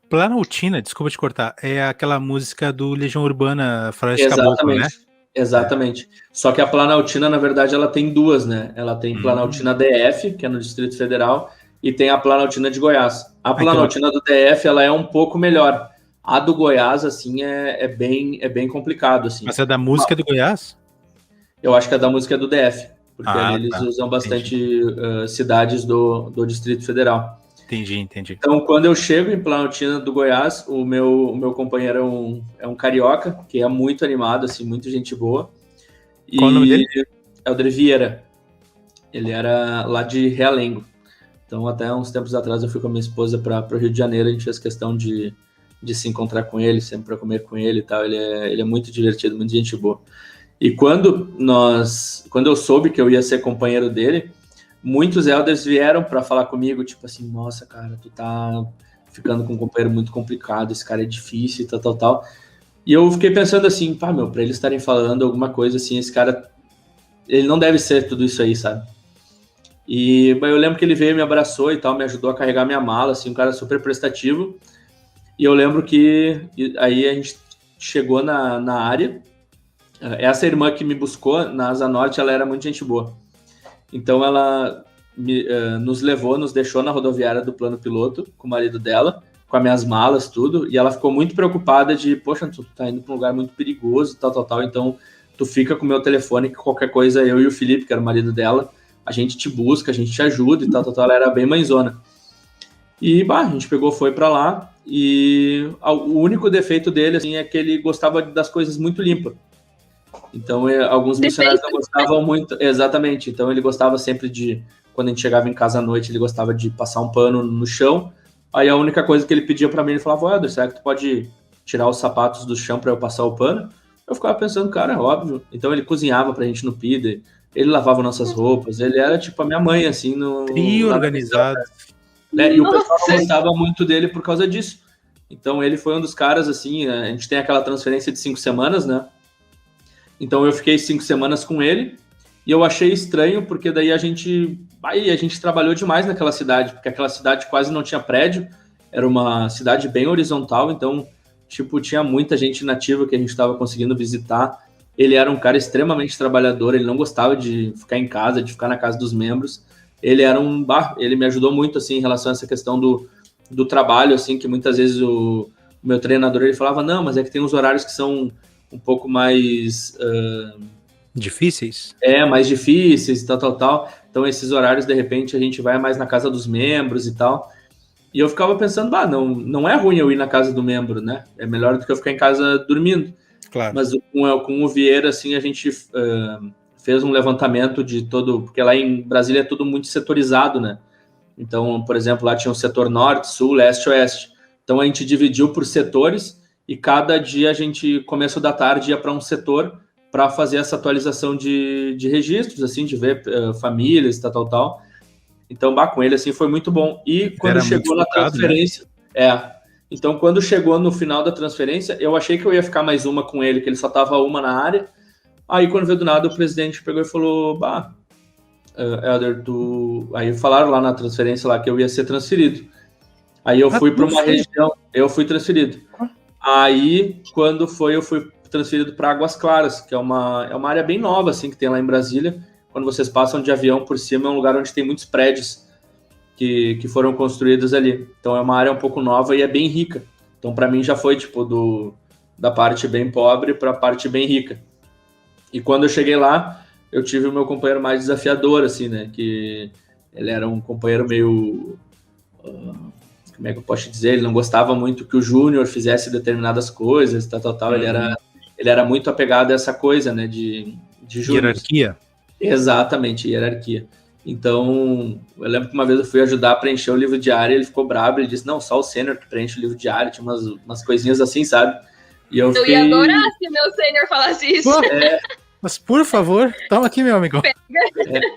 Planaltina, desculpa te cortar, é aquela música do Legião Urbana, Floresta Caboclo, né? Exatamente. Só que a Planaltina, na verdade, ela tem 2, né? Ela tem Planaltina DF, que é no Distrito Federal, e tem a Planaltina de Goiás. A Planaltina do DF, ela é um pouco melhor. A do Goiás, assim, é bem complicado, assim. Mas é da música do Goiás? Eu acho que a da música é do DF, porque ali eles usam bastante cidades do Distrito Federal. Entendi. Então, quando eu chego em Planaltina do Goiás, o meu companheiro é um carioca, que é muito animado, assim, muito gente boa. Qual o nome dele? É o Dre Vieira. Ele era lá de Realengo. Então, até uns tempos atrás, eu fui com a minha esposa para o Rio de Janeiro, a gente fez questão de se encontrar com ele, sempre para comer com ele e tal. Ele é muito divertido, muito gente boa. E quando eu soube que eu ia ser companheiro dele, muitos elders vieram para falar comigo, tipo assim, nossa, cara, tu tá ficando com um companheiro muito complicado, esse cara é difícil e tal. E eu fiquei pensando assim, para eles estarem falando alguma coisa assim, esse cara, ele não deve ser tudo isso aí, sabe? E eu lembro que ele veio, me abraçou e tal, me ajudou a carregar minha mala, assim, um cara super prestativo. E eu lembro que aí a gente chegou na área. Essa irmã que me buscou na Asa Norte, ela era muito gente boa. Então ela nos levou, nos deixou na rodoviária do Plano Piloto com o marido dela. com as minhas malas, tudo, e ela ficou muito preocupada de, poxa, tu tá indo para um lugar muito perigoso, tal, então tu fica com o meu telefone, que qualquer coisa, eu e o Felipe, que era o marido dela, a gente te busca, a gente te ajuda e tal, ela era bem mãezona. E, a gente pegou, foi para lá, e o único defeito dele, assim, é que ele gostava das coisas muito limpas. Então, alguns missionários não gostavam muito, exatamente, então ele gostava sempre de, quando a gente chegava em casa à noite, ele gostava de passar um pano no chão. Aí a única coisa que ele pedia para mim, ele falava, Helder, será que tu pode tirar os sapatos do chão para eu passar o pano? Eu ficava pensando, cara, é óbvio. Então ele cozinhava pra gente no PIDE, ele lavava nossas roupas, ele era tipo a minha mãe, assim, no... Trio organizado. Né? E o pessoal gostava muito dele por causa disso. Então ele foi um dos caras, assim, a gente tem aquela transferência de 5 semanas, né? Então eu fiquei 5 semanas com ele, e eu achei estranho, porque daí a gente trabalhou demais naquela cidade, porque aquela cidade quase não tinha prédio, era uma cidade bem horizontal, então, tipo, tinha muita gente nativa que a gente estava conseguindo visitar. Ele era um cara extremamente trabalhador, ele não gostava de ficar em casa, de ficar na casa dos membros. Ele era ele me ajudou muito, assim, em relação a essa questão do trabalho, assim, que muitas vezes o meu treinador, ele falava, não, mas é que tem uns horários que são um pouco mais... difíceis? Mais difíceis, tal. Então, esses horários, de repente, a gente vai mais na casa dos membros e tal. E eu ficava pensando, não é ruim eu ir na casa do membro, né? É melhor do que eu ficar em casa dormindo. Claro. Mas com o Vieira, assim, a gente fez um levantamento de todo... Porque lá em Brasília é tudo muito setorizado, né? Então, por exemplo, lá tinha o setor norte, sul, leste, oeste. Então, a gente dividiu por setores e cada dia a gente, começo da tarde, ia para um setor para fazer essa atualização de registros, assim, de ver famílias, tal. Então, com ele, assim, foi muito bom. E quando era chegou na transferência... Né? Então, quando chegou no final da transferência, eu achei que eu ia ficar mais uma com ele, que ele só tava uma na área. Aí, quando veio do nada, o presidente pegou e falou, Helder, Aí falaram lá na transferência lá que eu ia ser transferido. Aí eu fui para uma região... Eu fui transferido. Aí, quando eu fui transferido para Águas Claras, que é uma área bem nova, assim, que tem lá em Brasília. Quando vocês passam de avião por cima, é um lugar onde tem muitos prédios que foram construídos ali. Então, é uma área um pouco nova e é bem rica. Então, para mim, já foi, tipo, da parte bem pobre para a parte bem rica. E quando eu cheguei lá, eu tive o meu companheiro mais desafiador, assim, né? Que ele era um companheiro meio... como é que eu posso dizer? Ele não gostava muito que o Júnior fizesse determinadas coisas, tal. Ele era muito apegado a essa coisa, né, de Júnior. Hierarquia? Exatamente, hierarquia. Então, eu lembro que uma vez eu fui ajudar a preencher o livro diário, ele ficou bravo, ele disse, não, só o sênior que preenche o livro diário, tinha umas coisinhas assim, sabe? E eu ia adorar se o meu sênior falasse isso. Mas, por favor, toma aqui, meu amigo.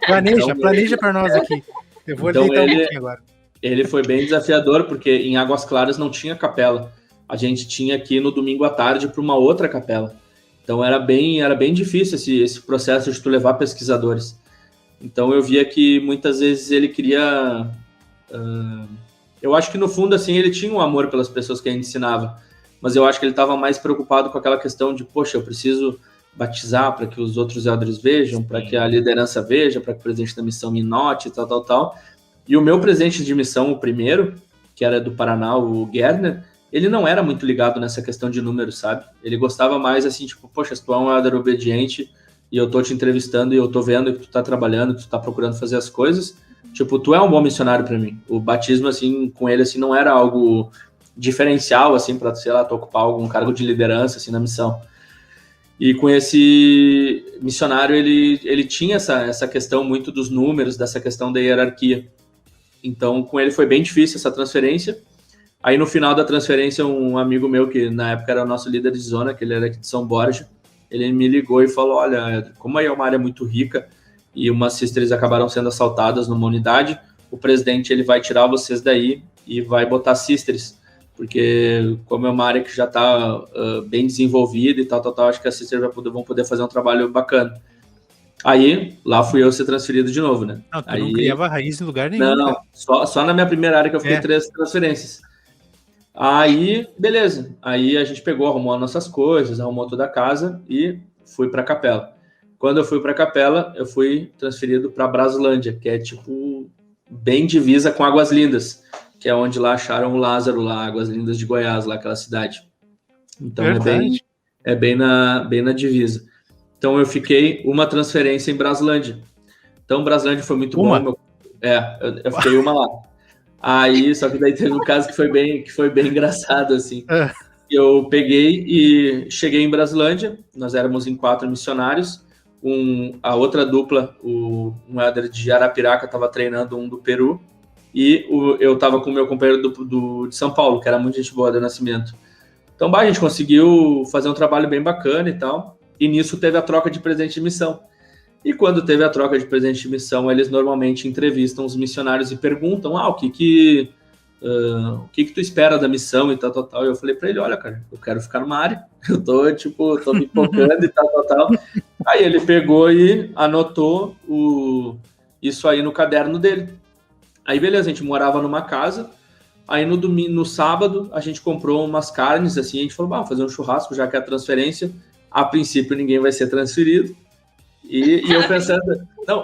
Planeja para nós aqui. Eu vou deitar um pouquinho agora. Ele foi bem desafiador, porque em Águas Claras não tinha capela. A gente tinha que ir no domingo à tarde para uma outra capela. Então era bem difícil esse processo de tu levar pesquisadores. Então eu via que muitas vezes ele queria... eu acho que no fundo assim ele tinha um amor pelas pessoas que a gente ensinava, mas eu acho que ele estava mais preocupado com aquela questão de, poxa, eu preciso batizar para que os outros elders vejam, para que a liderança veja, para que o presidente da missão me note, tal. E o meu presidente de missão, o primeiro, que era do Paraná, o Gerner, ele não era muito ligado nessa questão de números, sabe? Ele gostava mais assim, tipo, poxa, se tu é um elder obediente e eu tô te entrevistando e eu tô vendo que tu tá trabalhando, que tu tá procurando fazer as coisas, tipo, tu é um bom missionário para mim. O batismo, assim, com ele, assim, não era algo diferencial, assim, para, sei lá, tu ocupar algum cargo de liderança, assim, na missão. E com esse missionário, ele tinha essa questão muito dos números, dessa questão da hierarquia. Então, com ele foi bem difícil essa transferência. Aí, no final da transferência, um amigo meu, que na época era o nosso líder de zona, que ele era aqui de São Borja, ele me ligou e falou, olha, como aí é uma área muito rica e umas sisters acabaram sendo assaltadas numa unidade, o presidente ele vai tirar vocês daí e vai botar sisters, porque como é uma área que já está bem desenvolvida e tal, acho que as sisters vão poder fazer um trabalho bacana. Aí, lá fui eu ser transferido de novo, né? Não, tu não criava raiz em lugar nenhum. Não, só na minha primeira área que eu fiquei 3 transferências. Aí, beleza. Aí a gente pegou, arrumou as nossas coisas, arrumou toda a casa e fui para a capela. Quando eu fui para a capela, eu fui transferido para Braslândia, que é tipo bem divisa com Águas Lindas, que é onde lá acharam o Lázaro, lá, Águas Lindas de Goiás, lá, aquela cidade. Então Verdade. é bem na divisa. Então eu fiquei uma transferência em Braslândia. Então Braslândia foi muito bom. Eu fiquei uma lá. Aí, só que daí teve um caso que foi bem engraçado, assim. Eu peguei e cheguei em Braslândia, nós éramos em 4 missionários, a outra dupla, um Éder de Arapiraca estava treinando um do Peru, e eu estava com o meu companheiro de São Paulo, que era muito gente boa do Nascimento. Então, a gente conseguiu fazer um trabalho bem bacana e tal, e nisso teve a troca de presente de missão. E quando teve a troca de presente de missão, eles normalmente entrevistam os missionários e perguntam, o que tu espera da missão e tal. E eu falei para ele, olha, cara, eu quero ficar numa área, eu tô me focando e tal. Aí ele pegou e anotou isso aí no caderno dele. Aí beleza, a gente morava numa casa, aí no sábado a gente comprou umas carnes, assim, a gente falou, vamos fazer um churrasco, já que é a transferência, a princípio ninguém vai ser transferido. E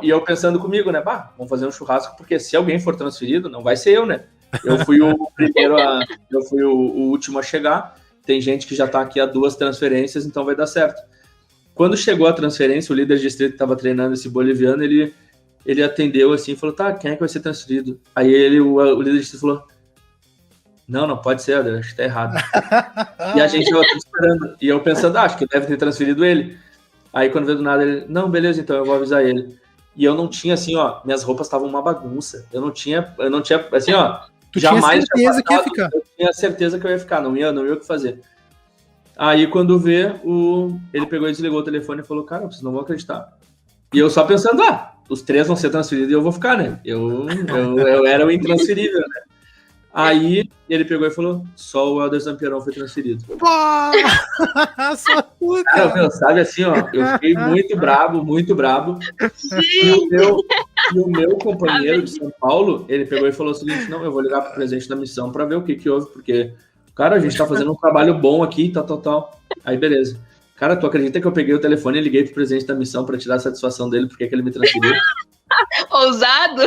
eu pensando comigo, né? Vamos fazer um churrasco, porque se alguém for transferido, não vai ser eu, né? Eu fui o primeiro eu fui o último a chegar. Tem gente que já tá aqui há 2 transferências, então vai dar certo. Quando chegou a transferência, o líder de distrito que estava treinando esse boliviano, ele atendeu assim e falou, tá, quem é que vai ser transferido? Aí o líder de distrito falou, não pode ser, acho que tá errado. E a gente tava esperando. E eu pensando, acho que deve ter transferido ele. Aí quando veio do nada, ele, não, beleza, então eu vou avisar ele. E eu não tinha, assim, minhas roupas estavam uma bagunça. Eu não tinha, assim, Tu jamais tinha certeza que ia ficar. Eu tinha certeza que eu ia ficar, não ia o que fazer. Aí quando vê, ele pegou e desligou o telefone e falou, cara, vocês não vão acreditar. E eu só pensando, os 3 vão ser transferidos e eu vou ficar, né? Eu era o intransferível, né? Aí ele pegou e falou, só o Helder Zampiero foi transferido. Só tu, cara, sabe assim, eu fiquei muito brabo. E o meu companheiro de São Paulo, ele pegou e falou o seguinte, não, eu vou ligar pro presidente da missão para ver o que houve, porque, cara, a gente tá fazendo um trabalho bom aqui, tal. Aí, beleza. Cara, tu acredita que eu peguei o telefone e liguei pro presidente da missão para tirar a satisfação dele, porque que ele me transferiu? Ousado?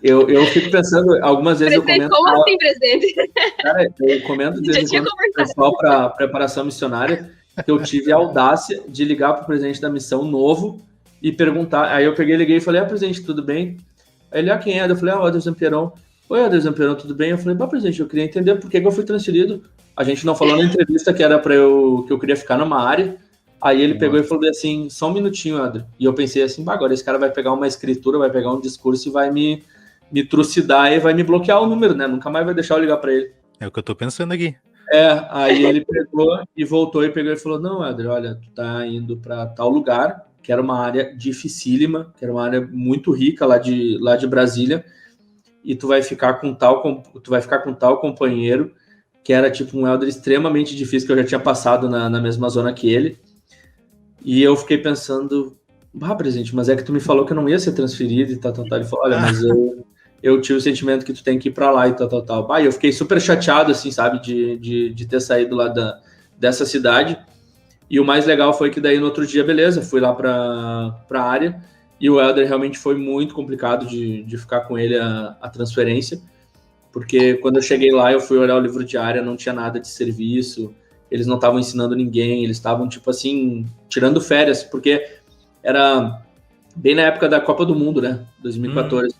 Eu fico pensando, algumas vezes presidente, eu comento... Como assim, presidente? Cara, eu comento de vez em quando com o pessoal para preparação missionária, que eu tive a audácia de ligar para o presidente da missão novo e perguntar. Aí eu liguei e falei, presidente, tudo bem? Aí ele, quem é? Eu falei, Helder Zampiero. Oi, Helder Zampiero, tudo bem? Eu falei, presidente, eu queria entender por que eu fui transferido. A gente não falou na entrevista que era que eu queria ficar numa área. Aí ele pegou e falou assim, só um minutinho, Helder. E eu pensei assim, agora esse cara vai pegar uma escritura, vai pegar um discurso e vai me trucidar e vai me bloquear o número, né? Nunca mais vai deixar eu ligar para ele. É o que eu tô pensando aqui. Aí ele pegou e voltou e pegou e falou, não, Éder, olha, tu tá indo para tal lugar, que era uma área dificílima, que era uma área muito rica lá de Brasília, e tu vai ficar com tal companheiro, que era tipo um Éder extremamente difícil, que eu já tinha passado na mesma zona que ele. E eu fiquei pensando, presidente, mas é que tu me falou que eu não ia ser transferido e tal. Ele falou, olha, mas eu tive o sentimento que tu tem que ir pra lá e tal. E eu fiquei super chateado, assim, sabe, de ter saído lá dessa cidade. E o mais legal foi que daí no outro dia, beleza, fui lá pra área, e o Éder realmente foi muito complicado de ficar com ele a transferência, porque quando eu cheguei lá, eu fui olhar o livro de área, não tinha nada de serviço, eles não estavam ensinando ninguém, eles estavam, tipo assim, tirando férias, porque era bem na época da Copa do Mundo, né, 2014.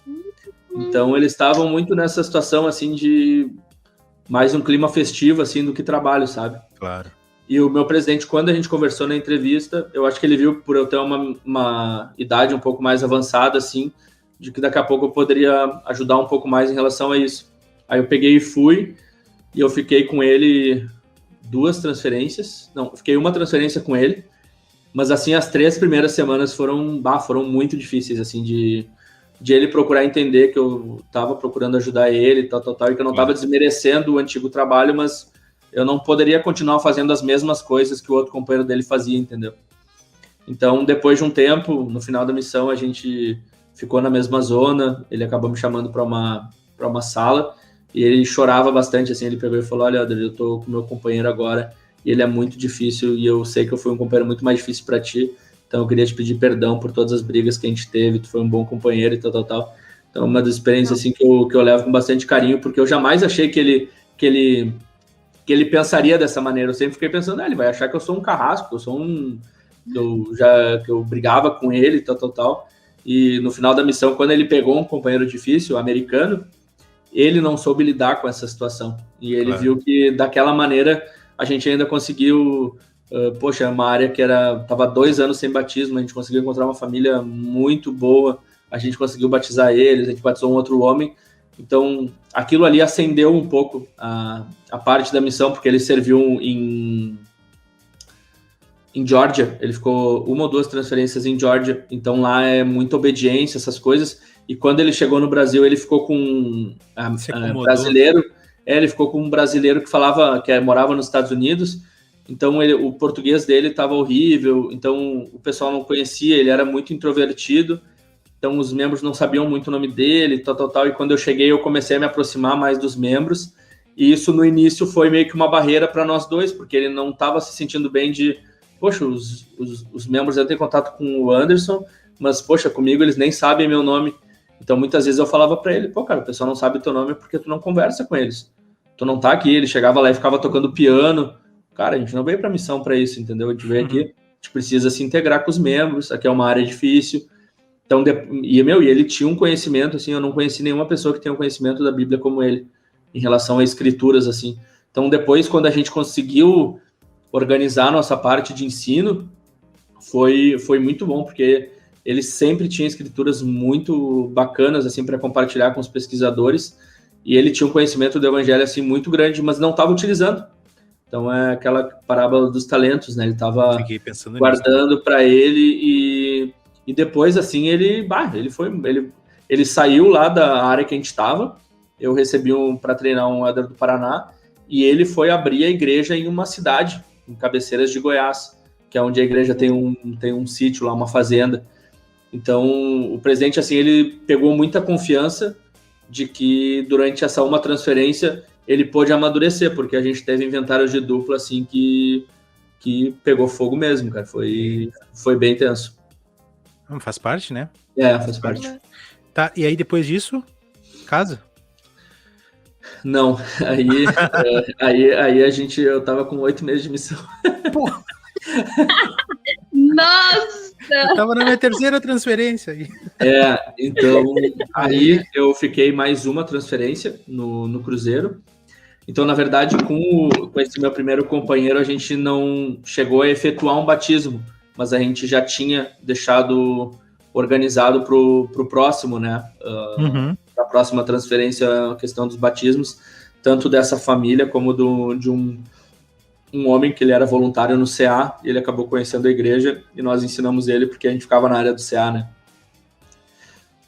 Então, eles estavam muito nessa situação, assim, de mais um clima festivo, assim, do que trabalho, sabe? Claro. E o meu presidente, quando a gente conversou na entrevista, eu acho que ele viu, por eu ter uma idade um pouco mais avançada, assim, de que daqui a pouco eu poderia ajudar um pouco mais em relação a isso. Aí eu peguei e fui, e eu fiquei com ele 2 transferências. Não, fiquei uma transferência com ele, mas, assim, as 3 primeiras semanas foram muito difíceis, assim, de ele procurar entender que eu estava procurando ajudar ele, tal, e que eu não estava desmerecendo o antigo trabalho, mas eu não poderia continuar fazendo as mesmas coisas que o outro companheiro dele fazia, entendeu? Então, depois de um tempo, no final da missão, a gente ficou na mesma zona, ele acabou me chamando para uma sala, e ele chorava bastante, assim, ele pegou e falou, olha, eu tô com meu companheiro agora, e ele é muito difícil, e eu sei que eu fui um companheiro muito mais difícil para ti, então eu queria te pedir perdão por todas as brigas que a gente teve, tu foi um bom companheiro e tal. Então, uma das experiências assim, que eu levo com bastante carinho, porque eu jamais achei que ele pensaria dessa maneira. Eu sempre fiquei pensando, ele vai achar que eu sou um carrasco, que eu sou que eu brigava com ele, tal. E no final da missão, quando ele pegou um companheiro difícil, americano, ele não soube lidar com essa situação. E ele viu que daquela maneira a gente ainda conseguiu, uma área que estava 2 anos sem batismo, a gente conseguiu encontrar uma família muito boa, a gente conseguiu batizar eles, a gente batizou um outro homem. Então, aquilo ali acendeu um pouco a parte da missão, porque ele serviu em Georgia, ele ficou 1 ou 2 transferências em Georgia, então lá é muita obediência, essas coisas, e quando ele chegou no Brasil, ele ficou com brasileiro, ele ficou com um brasileiro que morava nos Estados Unidos, então o português dele estava horrível, então o pessoal não conhecia, ele era muito introvertido, então os membros não sabiam muito o nome dele, tal, e quando eu cheguei eu comecei a me aproximar mais dos membros, e isso no início foi meio que uma barreira para nós dois, porque ele não estava se sentindo bem de, poxa, os membros entram em contato com o Anderson, mas, poxa, comigo eles nem sabem meu nome, então muitas vezes eu falava para ele, pô, cara, o pessoal não sabe o teu nome porque tu não conversa com eles, tu não tá aqui, ele chegava lá e ficava tocando piano, cara, a gente não veio pra missão para isso, entendeu, a gente veio aqui, a gente precisa se integrar com os membros, aqui é uma área difícil. Então, e ele tinha um conhecimento, assim, eu não conheci nenhuma pessoa que tenha um conhecimento da Bíblia como ele, em relação a escrituras, assim. Então, depois, quando a gente conseguiu organizar a nossa parte de ensino, foi muito bom, porque ele sempre tinha escrituras muito bacanas, assim, para compartilhar com os pesquisadores, e ele tinha um conhecimento do evangelho, assim, muito grande, mas não estava utilizando. Então, é aquela parábola dos talentos, né? Ele estava guardando para ele e depois, assim, ele saiu lá da área que a gente estava, eu recebi para treinar um Éder do Paraná, e ele foi abrir a igreja em uma cidade, em Cabeceiras de Goiás, que é onde a igreja tem um sítio lá, uma fazenda. Então, o presidente, assim, ele pegou muita confiança de que durante essa uma transferência ele pôde amadurecer, porque a gente teve inventários de dupla, assim, que pegou fogo mesmo, cara, foi bem tenso. Faz parte, né? Faz parte. Tá, e aí depois disso, casa? Não, aí eu tava com 8 meses de missão. Porra. Nossa! Eu tava na minha 3ª transferência aí. Então aí eu fiquei mais uma transferência no Cruzeiro. Então, na verdade, com esse meu primeiro companheiro, a gente não chegou a efetuar um batismo, mas a gente já tinha deixado organizado para o próximo, né? A próxima transferência, a questão dos batismos, tanto dessa família como de um homem que ele era voluntário no CA, e ele acabou conhecendo a igreja, e nós ensinamos ele porque a gente ficava na área do CA, né?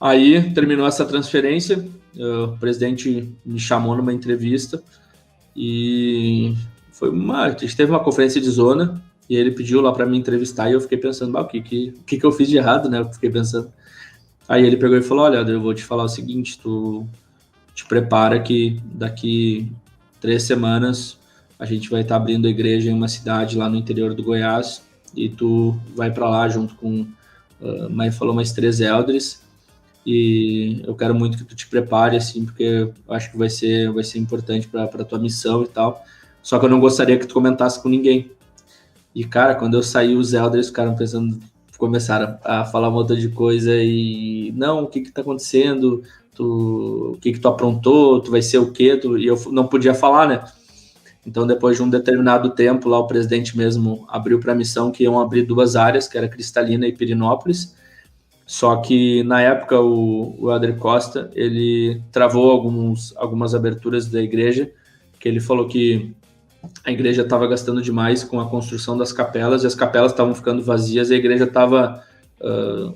Aí, terminou essa transferência, o presidente me chamou numa entrevista, e a gente teve uma conferência de zona, e ele pediu lá para me entrevistar, e eu fiquei pensando, o que eu fiz de errado, né? Eu fiquei pensando. Aí ele pegou e falou, olha, eu vou te falar o seguinte, tu te prepara que daqui 3 semanas a gente vai estar abrindo a igreja em uma cidade lá no interior do Goiás, e tu vai para lá junto com, falou mais 3 elders, e eu quero muito que tu te prepare, assim, porque eu acho que vai ser importante para tua missão e tal, só que eu não gostaria que tu comentasse com ninguém. E, cara, quando eu saí, os elders ficaram pensando, começaram a falar um monte de coisa e, não, o que tá acontecendo? O que tu aprontou? Tu vai ser o quê? E eu não podia falar, né? Então, depois de um determinado tempo, lá o presidente mesmo abriu para a missão que iam abrir 2 áreas, que era Cristalina e Pirinópolis. Só que, na época, o Elder Costa, ele travou algumas aberturas da igreja, que ele falou que a igreja estava gastando demais com a construção das capelas, e as capelas estavam ficando vazias, e a igreja estava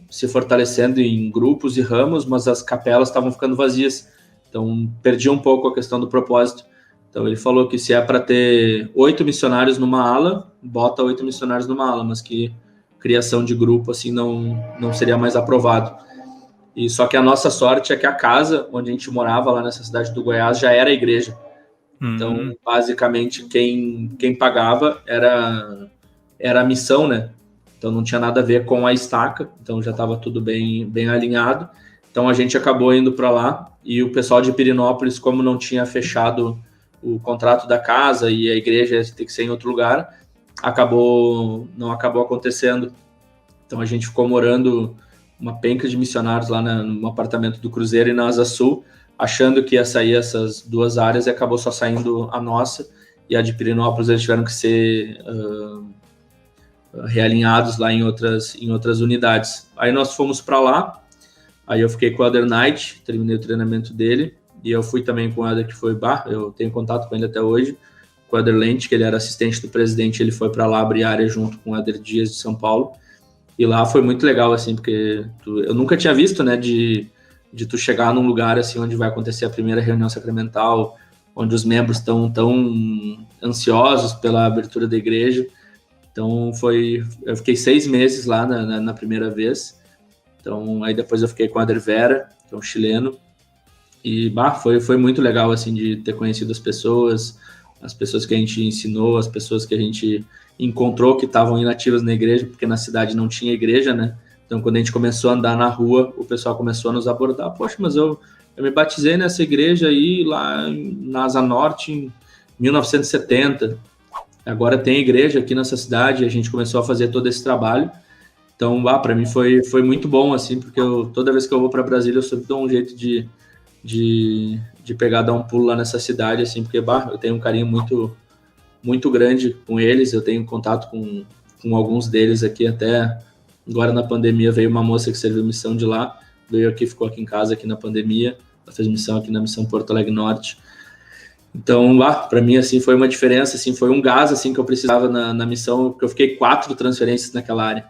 se fortalecendo em grupos e ramos, mas as capelas estavam ficando vazias. Então, perdia um pouco a questão do propósito. Então, ele falou que se é para ter 8 missionários numa ala, bota 8 missionários numa ala, mas que criação de grupo assim não seria mais aprovado. E só que a nossa sorte é que a casa onde a gente morava, lá nessa cidade do Goiás, já era a igreja. Então, basicamente, quem pagava era a missão, né? Então, não tinha nada a ver com a estaca. Então, já estava tudo bem alinhado. Então a gente acabou indo para lá, e o pessoal de Pirenópolis, como não tinha fechado o contrato da casa e a igreja ia ter que ser em outro lugar, não acabou acontecendo. Então a gente ficou morando uma penca de missionários lá no apartamento do Cruzeiro e na Asa Sul, achando que ia sair essas duas áreas, e acabou só saindo a nossa, e a de Pirenópolis eles tiveram que ser realinhados lá em outras unidades. Aí nós fomos para lá, aí eu fiquei com o Elder Knight, terminei o treinamento dele, e eu fui também com o Elder, que foi eu tenho contato com ele até hoje, com o Elder Lente, que ele era assistente do presidente, ele foi para lá abrir área junto com o Elder Dias de São Paulo, e lá foi muito legal, assim, porque eu nunca tinha visto, né, de tu chegar num lugar, assim, onde vai acontecer a primeira reunião sacramental, onde os membros estão tão ansiosos pela abertura da igreja. Então eu fiquei 6 meses lá na primeira vez. Então aí depois eu fiquei com o Elder Vera, que é um chileno, e foi muito legal, assim, de ter conhecido as pessoas que a gente ensinou, as pessoas que a gente encontrou que estavam inativas na igreja, porque na cidade não tinha igreja, né? Então quando a gente começou a andar na rua, o pessoal começou a nos abordar: poxa, mas eu me batizei nessa igreja aí lá na Asa Norte em 1970, agora tem igreja aqui nessa cidade, e a gente começou a fazer todo esse trabalho. Então, para mim foi muito bom, assim, porque toda vez que eu vou para Brasília, eu sempre dou um jeito de dar um pulo lá nessa cidade, assim, porque eu tenho um carinho muito, muito grande com eles, eu tenho contato com alguns deles aqui. Até agora na pandemia veio uma moça que serviu missão de lá, veio aqui, ficou aqui em casa aqui na pandemia, ela fez missão aqui na Missão Porto Alegre Norte. Então, para mim, assim, foi uma diferença, assim, foi um gás, assim, que eu precisava na missão, porque eu fiquei 4 transferências naquela área.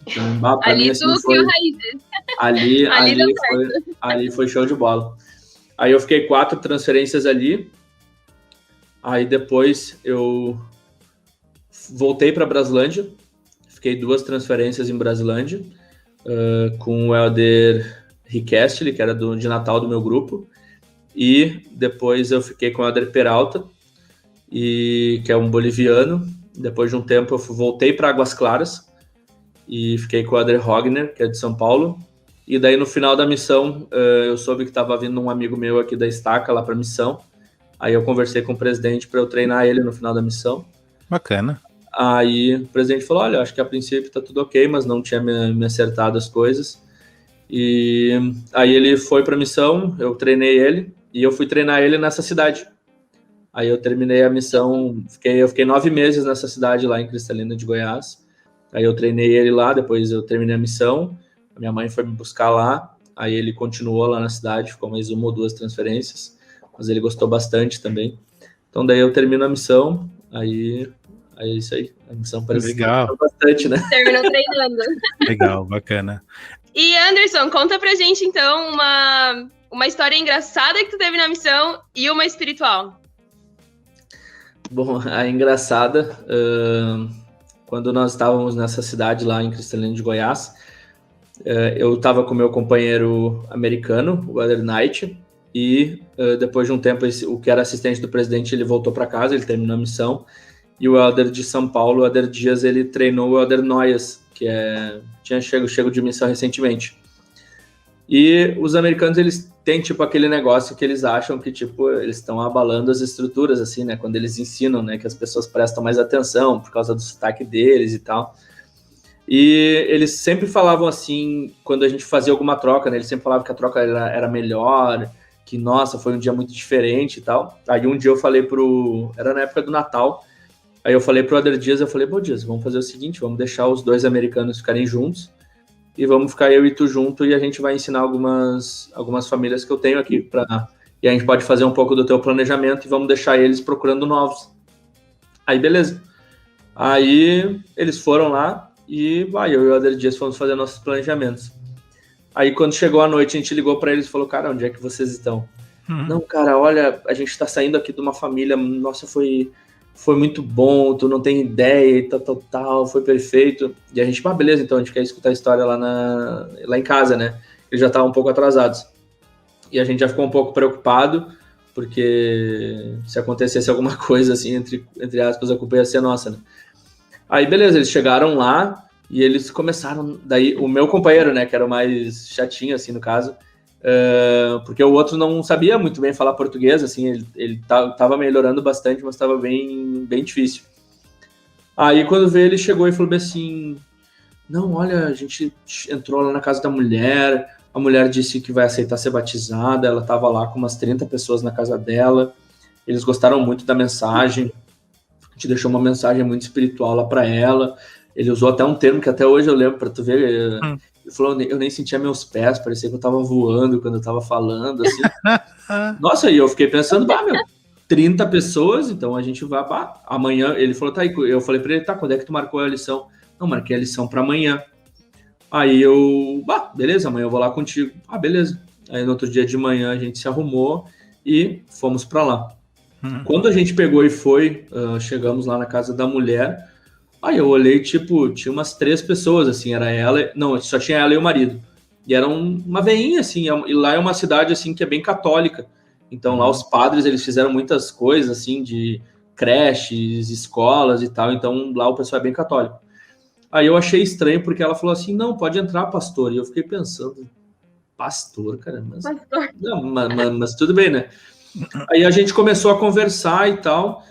Então, pra ali mim, assim, tu criou raízes. Ali foi show de bola. Aí eu fiquei 4 transferências ali. Aí depois eu voltei para Braslândia. Fiquei 2 transferências em Braslândia, com o Elder Riquestle, que era de Natal do meu grupo. E depois eu fiquei com o Elder Peralta, que é um boliviano. Depois de um tempo eu voltei para Águas Claras e fiquei com o Elder Rogner, que é de São Paulo. E daí no final da missão eu soube que estava vindo um amigo meu aqui da Estaca lá para a missão. Aí eu conversei com o presidente para eu treinar ele no final da missão. Bacana. Aí o presidente falou: olha, acho que a princípio está tudo ok, mas não tinha me acertado as coisas. E aí ele foi para a missão, eu treinei ele, e eu fui treinar ele nessa cidade. Aí eu terminei a missão, eu fiquei 9 meses nessa cidade lá em Cristalina de Goiás. Aí eu treinei ele lá, depois eu terminei a missão, a minha mãe foi me buscar lá, aí ele continuou lá na cidade, ficou mais 1 ou 2 transferências, mas ele gostou bastante também. Então daí eu termino a missão, aí é isso aí, a missão parece bastante, né? Terminou treinando. Legal, bacana. E Anderson, conta pra gente então uma história engraçada que tu teve na missão e uma espiritual. Bom, a engraçada, quando nós estávamos nessa cidade lá em Cristalina de Goiás, eu estava com meu companheiro americano, o Elder Knight, e depois de um tempo o que era assistente do presidente, ele voltou para casa, ele terminou a missão, e o Elder de São Paulo, o Elder Dias, ele treinou o Elder Noyes, que tinha chego de missão recentemente. E os americanos, eles têm, tipo, aquele negócio que eles acham que, tipo, eles estão abalando as estruturas, assim, né? Quando eles ensinam, né? Que as pessoas prestam mais atenção por causa do sotaque deles e tal. E eles sempre falavam assim, quando a gente fazia alguma troca, né? Eles sempre falavam que a troca era melhor, que, nossa, foi um dia muito diferente e tal. Aí um dia eu falei era na época do Natal, aí eu falei pro Elder Dias, bom, Dias, vamos fazer o seguinte, vamos deixar os 2 americanos ficarem juntos, e vamos ficar eu e tu junto, e a gente vai ensinar algumas famílias que eu tenho aqui, e a gente pode fazer um pouco do teu planejamento, e vamos deixar eles procurando novos. Aí, beleza. Aí, eles foram lá, e eu e o Elder Dias fomos fazer nossos planejamentos. Aí, quando chegou a noite, a gente ligou para eles e falou: cara, onde é que vocês estão? Não, cara, olha, a gente tá saindo aqui de uma família, nossa, foi muito bom, tu não tem ideia, e tal, foi perfeito. E a gente, beleza, então a gente quer escutar a história lá em casa, né? Eles já estavam um pouco atrasados. E a gente já ficou um pouco preocupado, porque se acontecesse alguma coisa assim, entre aspas, a culpa ia ser nossa, né? Aí, beleza, eles chegaram lá, E eles começaram, daí o meu companheiro, né, que era o mais chatinho, assim, no caso, porque o outro não sabia muito bem falar português, assim, ele tava melhorando bastante, mas tava bem difícil. Aí quando veio, ele chegou e falou bem assim, não, olha, a gente entrou lá na casa da mulher, a mulher disse que vai aceitar ser batizada, ela tava lá com umas 30 pessoas na casa dela, eles gostaram muito da mensagem, a gente deixou uma mensagem muito espiritual lá para ela. Ele usou até um termo que até hoje eu lembro, para tu ver. Ele falou, eu nem sentia meus pés, parecia que eu tava voando quando eu tava falando, assim. Nossa, e eu fiquei pensando, 30 pessoas, então a gente vai, amanhã. Ele falou, tá, eu falei para ele, tá, quando é que tu marcou a lição? Não, marquei a lição para amanhã. Aí eu, beleza, amanhã eu vou lá contigo. Beleza. Aí no outro dia de manhã a gente se arrumou e fomos para lá. Quando a gente pegou e foi, chegamos lá na casa da mulher. Aí eu olhei, tipo, tinha umas 3 pessoas, assim, era ela, não, só tinha ela e o marido. E era uma veinha, assim, e lá é uma cidade, assim, que é bem católica. Então lá os padres, eles fizeram muitas coisas, assim, de creches, escolas e tal, então lá o pessoal é bem católico. Aí eu achei estranho, porque ela falou assim, não, pode entrar, pastor. E eu fiquei pensando, pastor, cara, mas... Pastor. Não, mas tudo bem, né? Aí a gente começou a conversar e tal...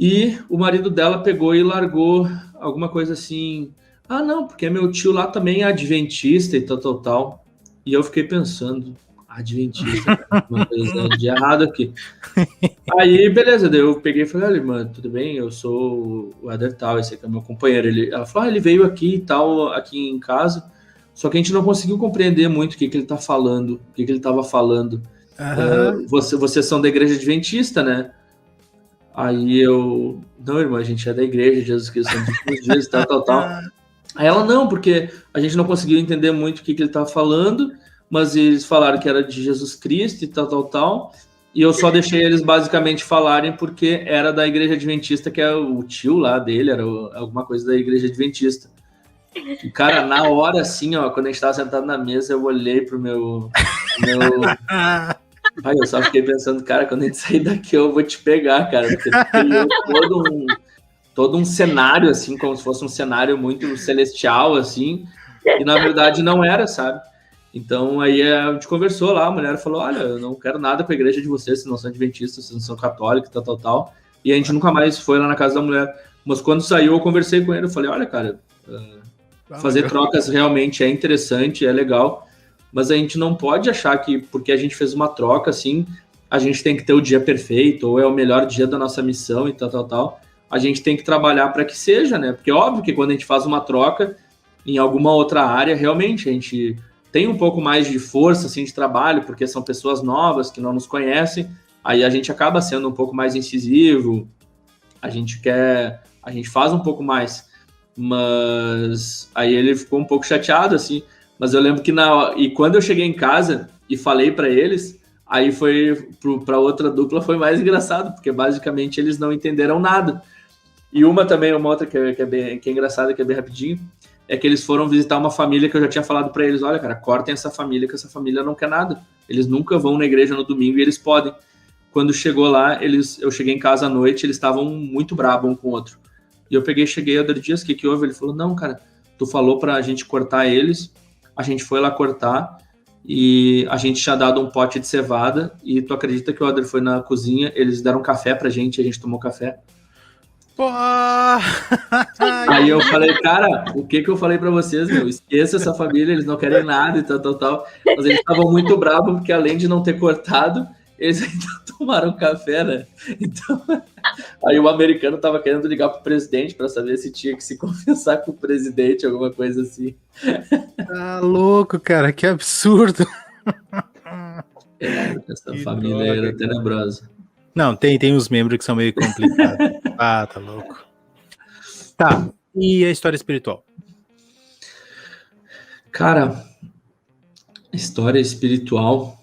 E o marido dela pegou e largou alguma coisa assim. Não, porque meu tio lá também é adventista e tal. E eu fiquei pensando, adventista, cara, uma coisa de errado aqui. Aí, beleza, daí eu peguei e falei, olha, mano, tudo bem? Eu sou o Éder tal, esse aqui é meu companheiro. Ela falou, ele veio aqui e tal, aqui em casa, só que a gente não conseguiu compreender muito o que ele tá falando, o que ele tava falando. Vocês são da igreja adventista, né? Aí eu, não, irmã, a gente é da igreja de Jesus Cristo, dos dias, tal. Aí ela, não, porque a gente não conseguiu entender muito o que ele estava falando, mas eles falaram que era de Jesus Cristo e tal. E eu só deixei eles basicamente falarem porque era da igreja adventista, que é o tio lá dele, era alguma coisa da igreja adventista. E, cara, na hora, assim, ó, quando a gente tava sentado na mesa, eu olhei pro meu... Aí eu só fiquei pensando, cara, quando a gente sair daqui eu vou te pegar, cara, porque criou todo um cenário, assim, como se fosse um cenário muito celestial, assim, e na verdade não era, sabe? Então aí a gente conversou lá, a mulher falou, olha, eu não quero nada com a igreja de vocês, vocês não são adventistas, vocês não são católicos, tal, e a gente nunca mais foi lá na casa da mulher. Mas quando saiu eu conversei com ele, eu falei, olha, cara, fazer trocas realmente é interessante, é legal, mas a gente não pode achar que porque a gente fez uma troca, assim, a gente tem que ter o dia perfeito, ou é o melhor dia da nossa missão e tal. A gente tem que trabalhar para que seja, né? Porque é óbvio que quando a gente faz uma troca em alguma outra área, realmente a gente tem um pouco mais de força, assim, de trabalho, porque são pessoas novas que não nos conhecem, aí a gente acaba sendo um pouco mais incisivo, a gente faz um pouco mais, mas aí ele ficou um pouco chateado, assim. Mas eu lembro que e quando eu cheguei em casa e falei para eles, aí foi para outra dupla foi mais engraçado, porque basicamente eles não entenderam nada. E uma outra que é engraçada, que é bem rapidinho, é que eles foram visitar uma família que eu já tinha falado para eles, olha, cara, cortem essa família, que essa família não quer nada. Eles nunca vão na igreja no domingo e eles podem. Quando chegou lá, eu cheguei em casa à noite, eles estavam muito bravos um com o outro. E eu cheguei a Éder Dias, o que houve? Ele falou, não, cara, tu falou pra gente cortar eles, a gente foi lá cortar e a gente tinha dado um pote de cevada e tu acredita que o Éder foi na cozinha, eles deram café pra gente e a gente tomou café. Aí eu falei, cara, o que eu falei pra vocês, meu? Esqueça essa família, eles não querem nada e tal. Mas eles estavam muito bravos porque além de não ter cortado, eles ainda tomaram café, né? Então, aí o americano tava querendo ligar pro presidente pra saber se tinha que se confessar com o presidente, alguma coisa assim. Tá louco, cara, que absurdo. Essa família era tenebrosa. Não, tem uns membros que são meio complicados. Tá louco. Tá, e a história espiritual? Cara, história espiritual...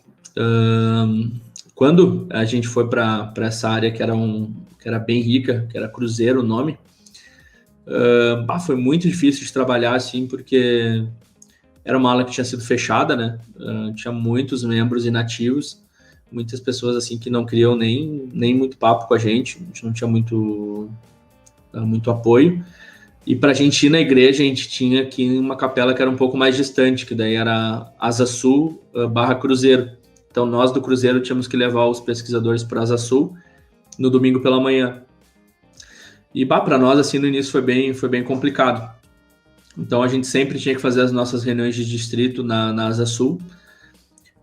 Quando a gente foi para essa área que era bem rica, que era Cruzeiro o nome, foi muito difícil de trabalhar assim, porque era uma ala que tinha sido fechada, né? Tinha muitos membros inativos, muitas pessoas assim que não queriam nem muito papo com a gente não tinha muito apoio. E pra gente ir na igreja, a gente tinha aqui uma capela que era um pouco mais distante, que daí era Asa Sul / Cruzeiro. Então nós do Cruzeiro tínhamos que levar os pesquisadores para Asa Sul no domingo pela manhã. E para nós, assim, no início foi bem complicado. Então a gente sempre tinha que fazer as nossas reuniões de distrito na Asa Sul.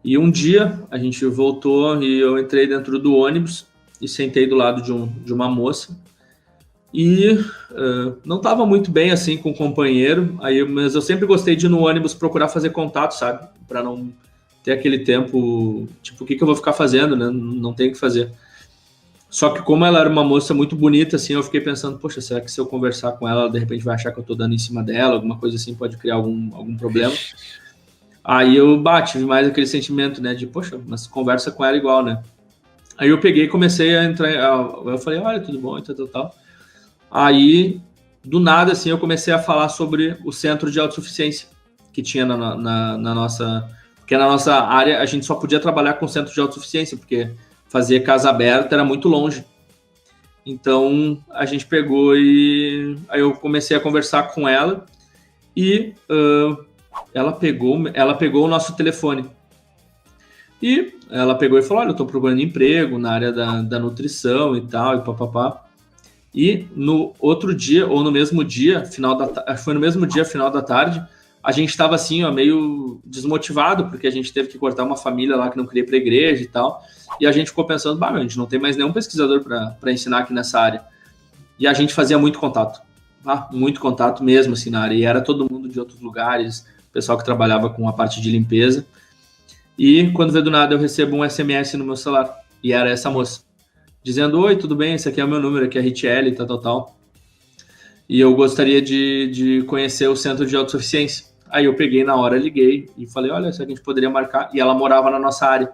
E um dia a gente voltou e eu entrei dentro do ônibus e sentei do lado de uma moça. E não estava muito bem assim com o companheiro, mas eu sempre gostei de ir no ônibus procurar fazer contato, sabe? Para não ter aquele tempo, tipo, o que eu vou ficar fazendo, né? Não tenho o que fazer. Só que como ela era uma moça muito bonita, assim, eu fiquei pensando, poxa, será que se eu conversar com ela, de repente vai achar que eu tô dando em cima dela, alguma coisa assim, pode criar algum problema. Aí eu tive mais aquele sentimento, né, de, poxa, mas conversa com ela igual, né? Aí eu peguei e comecei a entrar, eu falei, olha, tudo bom, e tal. Aí, do nada, assim, eu comecei a falar sobre o centro de autossuficiência que tinha na nossa... Porque na nossa área a gente só podia trabalhar com centro de autossuficiência, porque fazer casa aberta era muito longe. Então, a gente pegou e... Aí eu comecei a conversar com ela e ela pegou o nosso telefone. E ela pegou e falou, olha, eu tô procurando emprego na área da nutrição e tal, e papapá. E no outro dia, ou no mesmo dia, foi no mesmo dia, final da tarde, a gente estava assim, ó, meio desmotivado, porque a gente teve que cortar uma família lá que não queria ir para a igreja e tal. E a gente ficou pensando, a gente não tem mais nenhum pesquisador para ensinar aqui nessa área. E a gente fazia muito contato mesmo assim na área. E era todo mundo de outros lugares, pessoal que trabalhava com a parte de limpeza. E quando veio do nada, eu recebo um SMS no meu celular. E era essa moça, dizendo, oi, tudo bem? Esse aqui é o meu número, aqui é a Richelle, tal. E eu gostaria de conhecer o centro de autossuficiência. Aí eu peguei na hora, liguei e falei, olha, se a gente poderia marcar. E ela morava na nossa área.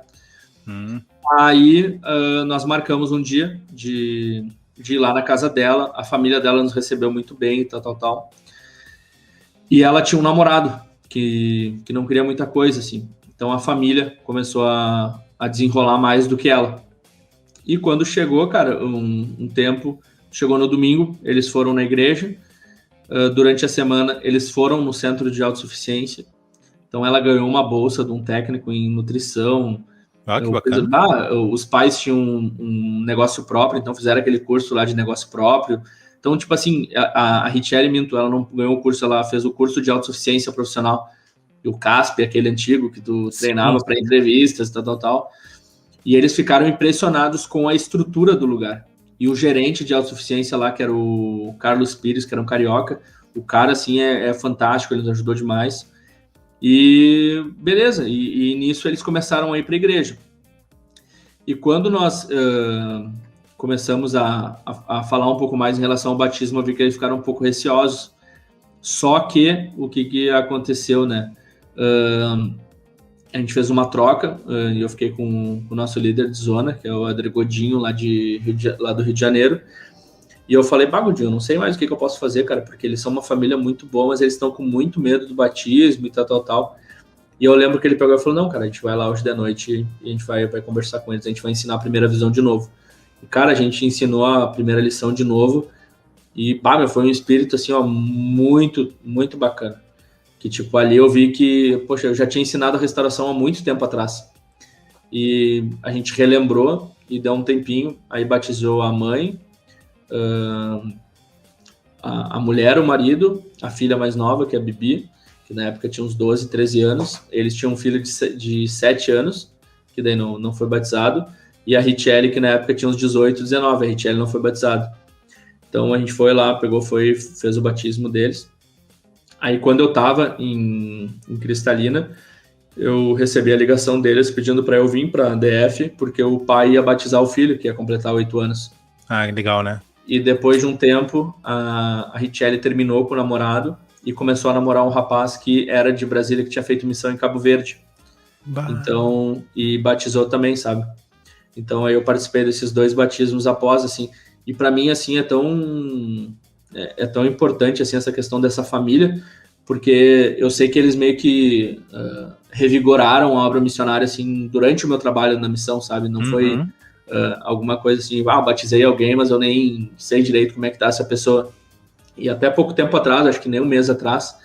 Aí nós marcamos um dia de ir lá na casa dela. A família dela nos recebeu muito bem, tal. E ela tinha um namorado que não queria muita coisa, assim. Então a família começou a desenrolar mais do que ela. E quando chegou, cara, um tempo, chegou no domingo, eles foram na igreja. Durante a semana, eles foram no centro de autossuficiência. Então ela ganhou uma bolsa de um técnico em nutrição. Que bacana. Os pais tinham um negócio próprio, então fizeram aquele curso lá de negócio próprio. Então, tipo assim, a Richelle Minto, ela não ganhou o curso, ela fez o curso de autossuficiência profissional. E o CASP, aquele antigo que tu treinava para entrevistas, tal. E eles ficaram impressionados com a estrutura do lugar. E o gerente de autossuficiência lá, que era o Carlos Pires, que era um carioca, o cara, assim, é fantástico, ele nos ajudou demais. E beleza, e nisso eles começaram a ir para a igreja. E quando nós começamos a falar um pouco mais em relação ao batismo, eu vi que eles ficaram um pouco receosos. Só que, o que aconteceu, né? A gente fez uma troca e eu fiquei com o nosso líder de zona, que é o André Godinho, lá do Rio de Janeiro. E eu falei, Godinho, eu não sei mais o que eu posso fazer, cara, porque eles são uma família muito boa, mas eles estão com muito medo do batismo e tal. E eu lembro que ele pegou e falou, não, cara, a gente vai lá hoje de noite e a gente vai conversar com eles, a gente vai ensinar a primeira visão de novo. E, cara, a gente ensinou a primeira lição de novo e, foi um espírito, assim, ó, muito, muito bacana. Que, tipo, ali eu vi que, poxa, eu já tinha ensinado a restauração há muito tempo atrás. E a gente relembrou e deu um tempinho, aí batizou a mãe, a mulher, o marido, a filha mais nova, que é a Bibi, que na época tinha uns 12, 13 anos. Eles tinham um filho de 7 anos, que daí não foi batizado. E a Richelle, que na época tinha uns 18, 19. A Richelle não foi batizada. Então a gente foi lá, fez o batismo deles. Aí quando eu tava em Cristalina, eu recebi a ligação deles pedindo para eu vir para DF, porque o pai ia batizar o filho, que ia completar 8 anos. Legal, né? E depois de um tempo, a Richelle terminou com o namorado e começou a namorar um rapaz que era de Brasília, que tinha feito missão em Cabo Verde. Então, e batizou também, sabe? Então aí eu participei desses 2 batismos após, assim. E para mim, assim, é tão importante, assim, essa questão dessa família, porque eu sei que eles meio que revigoraram a obra missionária, assim, durante o meu trabalho na missão, sabe? Não foi alguma coisa assim, batizei alguém, mas eu nem sei direito como é que tá essa pessoa. E até pouco tempo atrás, acho que nem um mês atrás,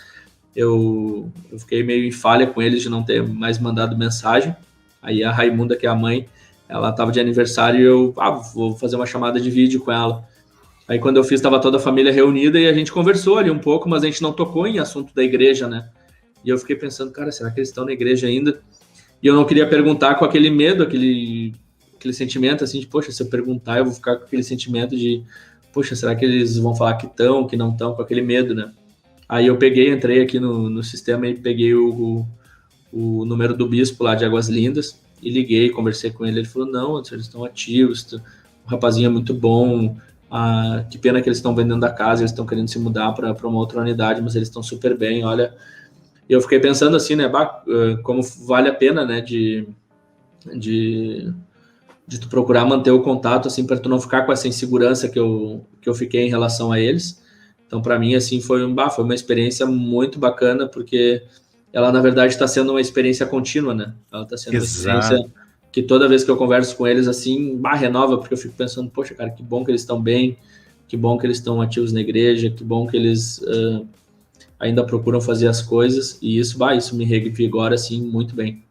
eu fiquei meio em falha com eles de não ter mais mandado mensagem. Aí a Raimunda, que é a mãe, ela estava de aniversário e eu vou fazer uma chamada de vídeo com ela. Aí quando eu fiz, estava toda a família reunida e a gente conversou ali um pouco, mas a gente não tocou em assunto da igreja, né? E eu fiquei pensando, cara, será que eles estão na igreja ainda? E eu não queria perguntar com aquele medo, aquele sentimento assim de, poxa, se eu perguntar eu vou ficar com aquele sentimento de, poxa, será que eles vão falar que estão, que não estão, com aquele medo, né? Aí eu entrei aqui no sistema e peguei o número do bispo lá de Águas Lindas e liguei, conversei com ele. Ele falou, não, eles estão ativos, o rapazinho é muito bom, que pena que eles estão vendendo a casa, eles estão querendo se mudar para uma outra unidade, mas eles estão super bem, olha. E eu fiquei pensando assim, né, como vale a pena, né, de tu procurar manter o contato, assim, para tu não ficar com essa insegurança que eu fiquei em relação a eles. Então, para mim, assim, foi uma experiência muito bacana, porque ela, na verdade, está sendo uma experiência contínua, né? Ela está sendo uma experiência que toda vez que eu converso com eles, assim, renova, porque eu fico pensando, poxa, cara, que bom que eles estão bem, que bom que eles estão ativos na igreja, que bom que eles ainda procuram fazer as coisas, e isso me revigora, assim, muito bem.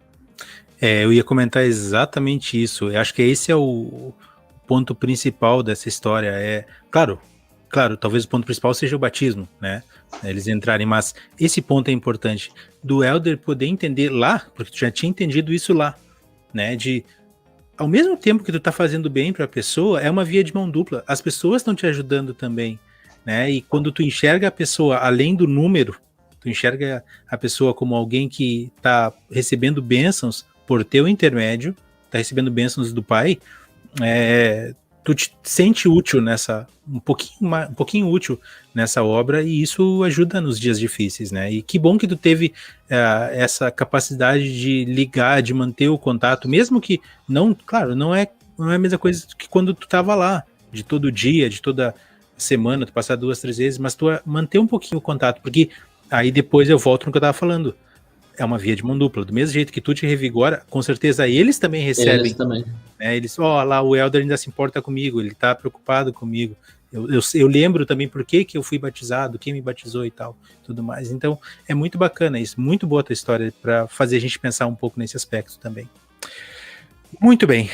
Eu ia comentar exatamente isso. Eu acho que esse é o ponto principal dessa história. Claro, talvez o ponto principal seja o batismo, né? Eles entrarem, mas esse ponto é importante, do elder poder entender lá, porque tu já tinha entendido isso lá, né? De, ao mesmo tempo que tu tá fazendo bem para a pessoa, é uma via de mão dupla. As pessoas estão te ajudando também, né? E quando tu enxerga a pessoa além do número, tu enxerga a pessoa como alguém que tá recebendo bênçãos por teu intermédio, tá recebendo bênçãos do Pai, tu te sente útil um pouquinho útil nessa obra, e isso ajuda nos dias difíceis, né? E que bom que tu teve essa capacidade de ligar, de manter o contato, mesmo que não é a mesma coisa que quando tu tava lá, de todo dia, de toda semana, tu passar 2, 3 vezes, mas tu manter um pouquinho o contato, porque aí depois eu volto no que eu tava falando. É uma via de mão dupla. Do mesmo jeito que tu te revigora, com certeza eles também recebem. Eles também. Né? Eles, lá o Elder ainda se importa comigo, ele tá preocupado comigo. Eu lembro também por que eu fui batizado, quem me batizou e tal, tudo mais. Então, é muito bacana isso, muito boa a tua história para fazer a gente pensar um pouco nesse aspecto também. Muito bem.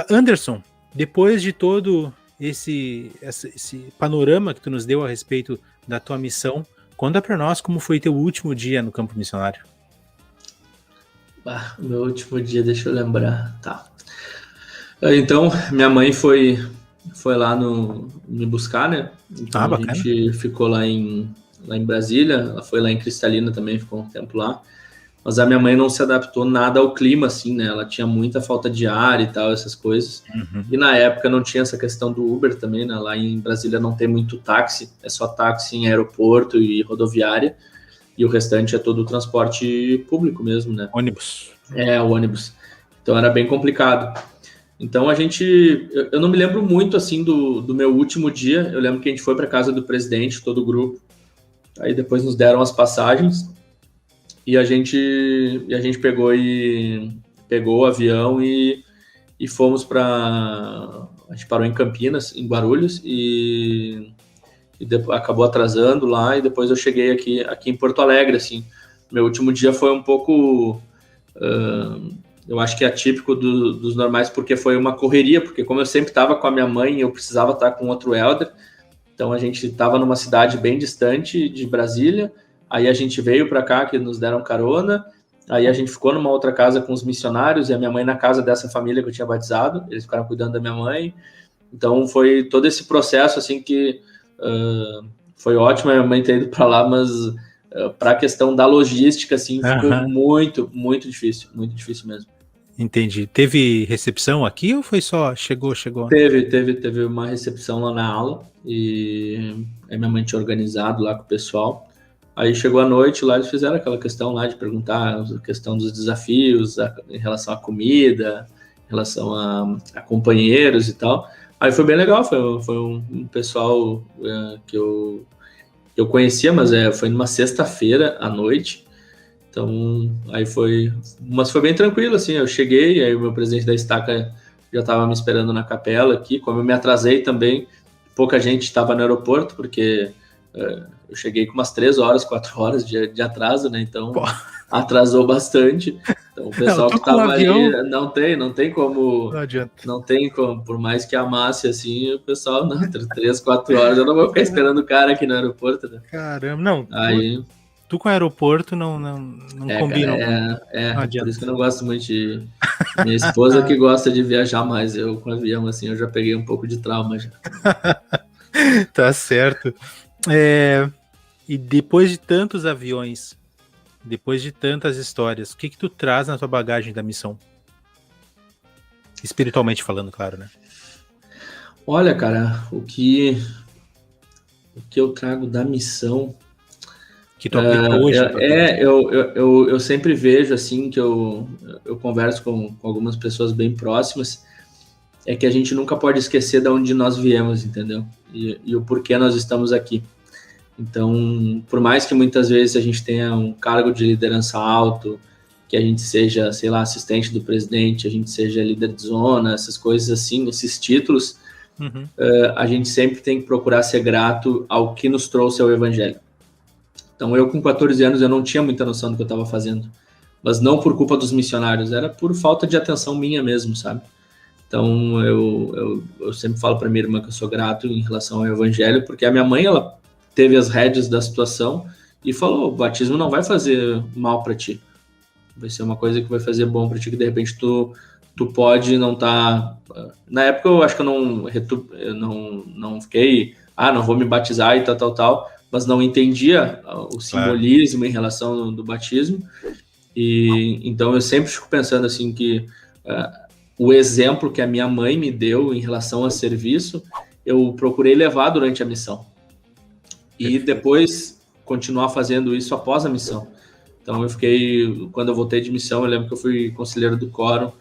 Anderson, depois de todo esse panorama que tu nos deu a respeito da tua missão, conta para nós como foi teu último dia no campo missionário. Meu último dia, deixa eu lembrar. Tá. Então, minha mãe foi lá me buscar, né? Então a gente ficou lá em Brasília, ela foi lá em Cristalina também, ficou um tempo lá. Mas a minha mãe não se adaptou nada ao clima, assim, né? Ela tinha muita falta de ar e tal, essas coisas. Uhum. E na época não tinha essa questão do Uber também, né? Lá em Brasília não tem muito táxi, é só táxi em aeroporto e rodoviária. E o restante é todo o transporte público mesmo, né? Ônibus. O ônibus. Então era bem complicado. Então eu não me lembro muito, assim, do meu último dia. Eu lembro que a gente foi para casa do presidente, todo o grupo. Aí depois nos deram as passagens. E a gente pegou o avião e fomos a gente parou em Campinas, em Guarulhos, e acabou atrasando lá, e depois eu cheguei aqui em Porto Alegre, assim. Meu último dia foi um pouco, eu acho que atípico dos normais, porque foi uma correria, porque como eu sempre estava com a minha mãe, eu precisava estar com outro elder, então a gente estava numa cidade bem distante de Brasília, aí a gente veio para cá, que nos deram carona, aí a gente ficou numa outra casa com os missionários, e a minha mãe na casa dessa família que eu tinha batizado, eles ficaram cuidando da minha mãe, então foi todo esse processo, assim, que foi ótimo a minha mãe ter ido para lá, mas para a questão da logística, assim, ficou muito, muito difícil mesmo. Entendi. Teve recepção aqui ou foi só chegou? Teve uma recepção lá na aula, e a minha mãe tinha organizado lá com o pessoal. Aí chegou a noite lá, eles fizeram aquela questão lá de perguntar a questão dos desafios em relação à comida, em relação a companheiros e tal. Aí foi bem legal, foi um pessoal que eu conhecia, mas foi numa sexta-feira à noite. Então, mas foi bem tranquilo, assim. Eu cheguei, aí o meu presidente da estaca já estava me esperando na capela aqui. Como eu me atrasei também, pouca gente estava no aeroporto, porque Eu cheguei com umas 3 horas, 4 horas de atraso, né? Então atrasou bastante. Então o pessoal que tava ali, não tem como. Não adianta. Não tem como, por mais que amasse assim, o pessoal, não, 3, 4 horas, eu não vou ficar esperando o cara aqui no aeroporto, né? Caramba, não. Aí. Tu com o aeroporto não combina. Por isso que eu não gosto muito de. Minha esposa que gosta de viajar mais, eu com avião, assim, eu já peguei um pouco de trauma já. Tá certo. E depois de tantos aviões, depois de tantas histórias, o que tu traz na tua bagagem da missão? Espiritualmente falando, claro, né? Olha, cara, o que eu trago da missão... Que tu aplica hoje? Eu sempre vejo, assim, que eu converso com algumas pessoas bem próximas, é que a gente nunca pode esquecer de onde nós viemos, entendeu? E o porquê nós estamos aqui. Então, por mais que muitas vezes a gente tenha um cargo de liderança alto, que a gente seja, sei lá, assistente do presidente, a gente seja líder de zona, essas coisas assim, esses títulos, a gente sempre tem que procurar ser grato ao que nos trouxe ao evangelho. Então, eu com 14 anos, eu não tinha muita noção do que eu estava fazendo, mas não por culpa dos missionários, era por falta de atenção minha mesmo, sabe? Então, eu sempre falo para minha irmã que eu sou grato em relação ao evangelho, porque a minha mãe, ela teve as rédeas da situação e falou, o batismo não vai fazer mal para ti, vai ser uma coisa que vai fazer bom para ti, que de repente tu pode não estar... Na época, eu acho que eu não fiquei, não vou me batizar e tal, mas não entendia o simbolismo em relação do batismo, e então eu sempre fico pensando assim que o exemplo que a minha mãe me deu em relação a serviço, eu procurei levar durante a missão, e depois continuar fazendo isso após a missão. Então quando eu voltei de missão, eu lembro que eu fui conselheiro do quórum,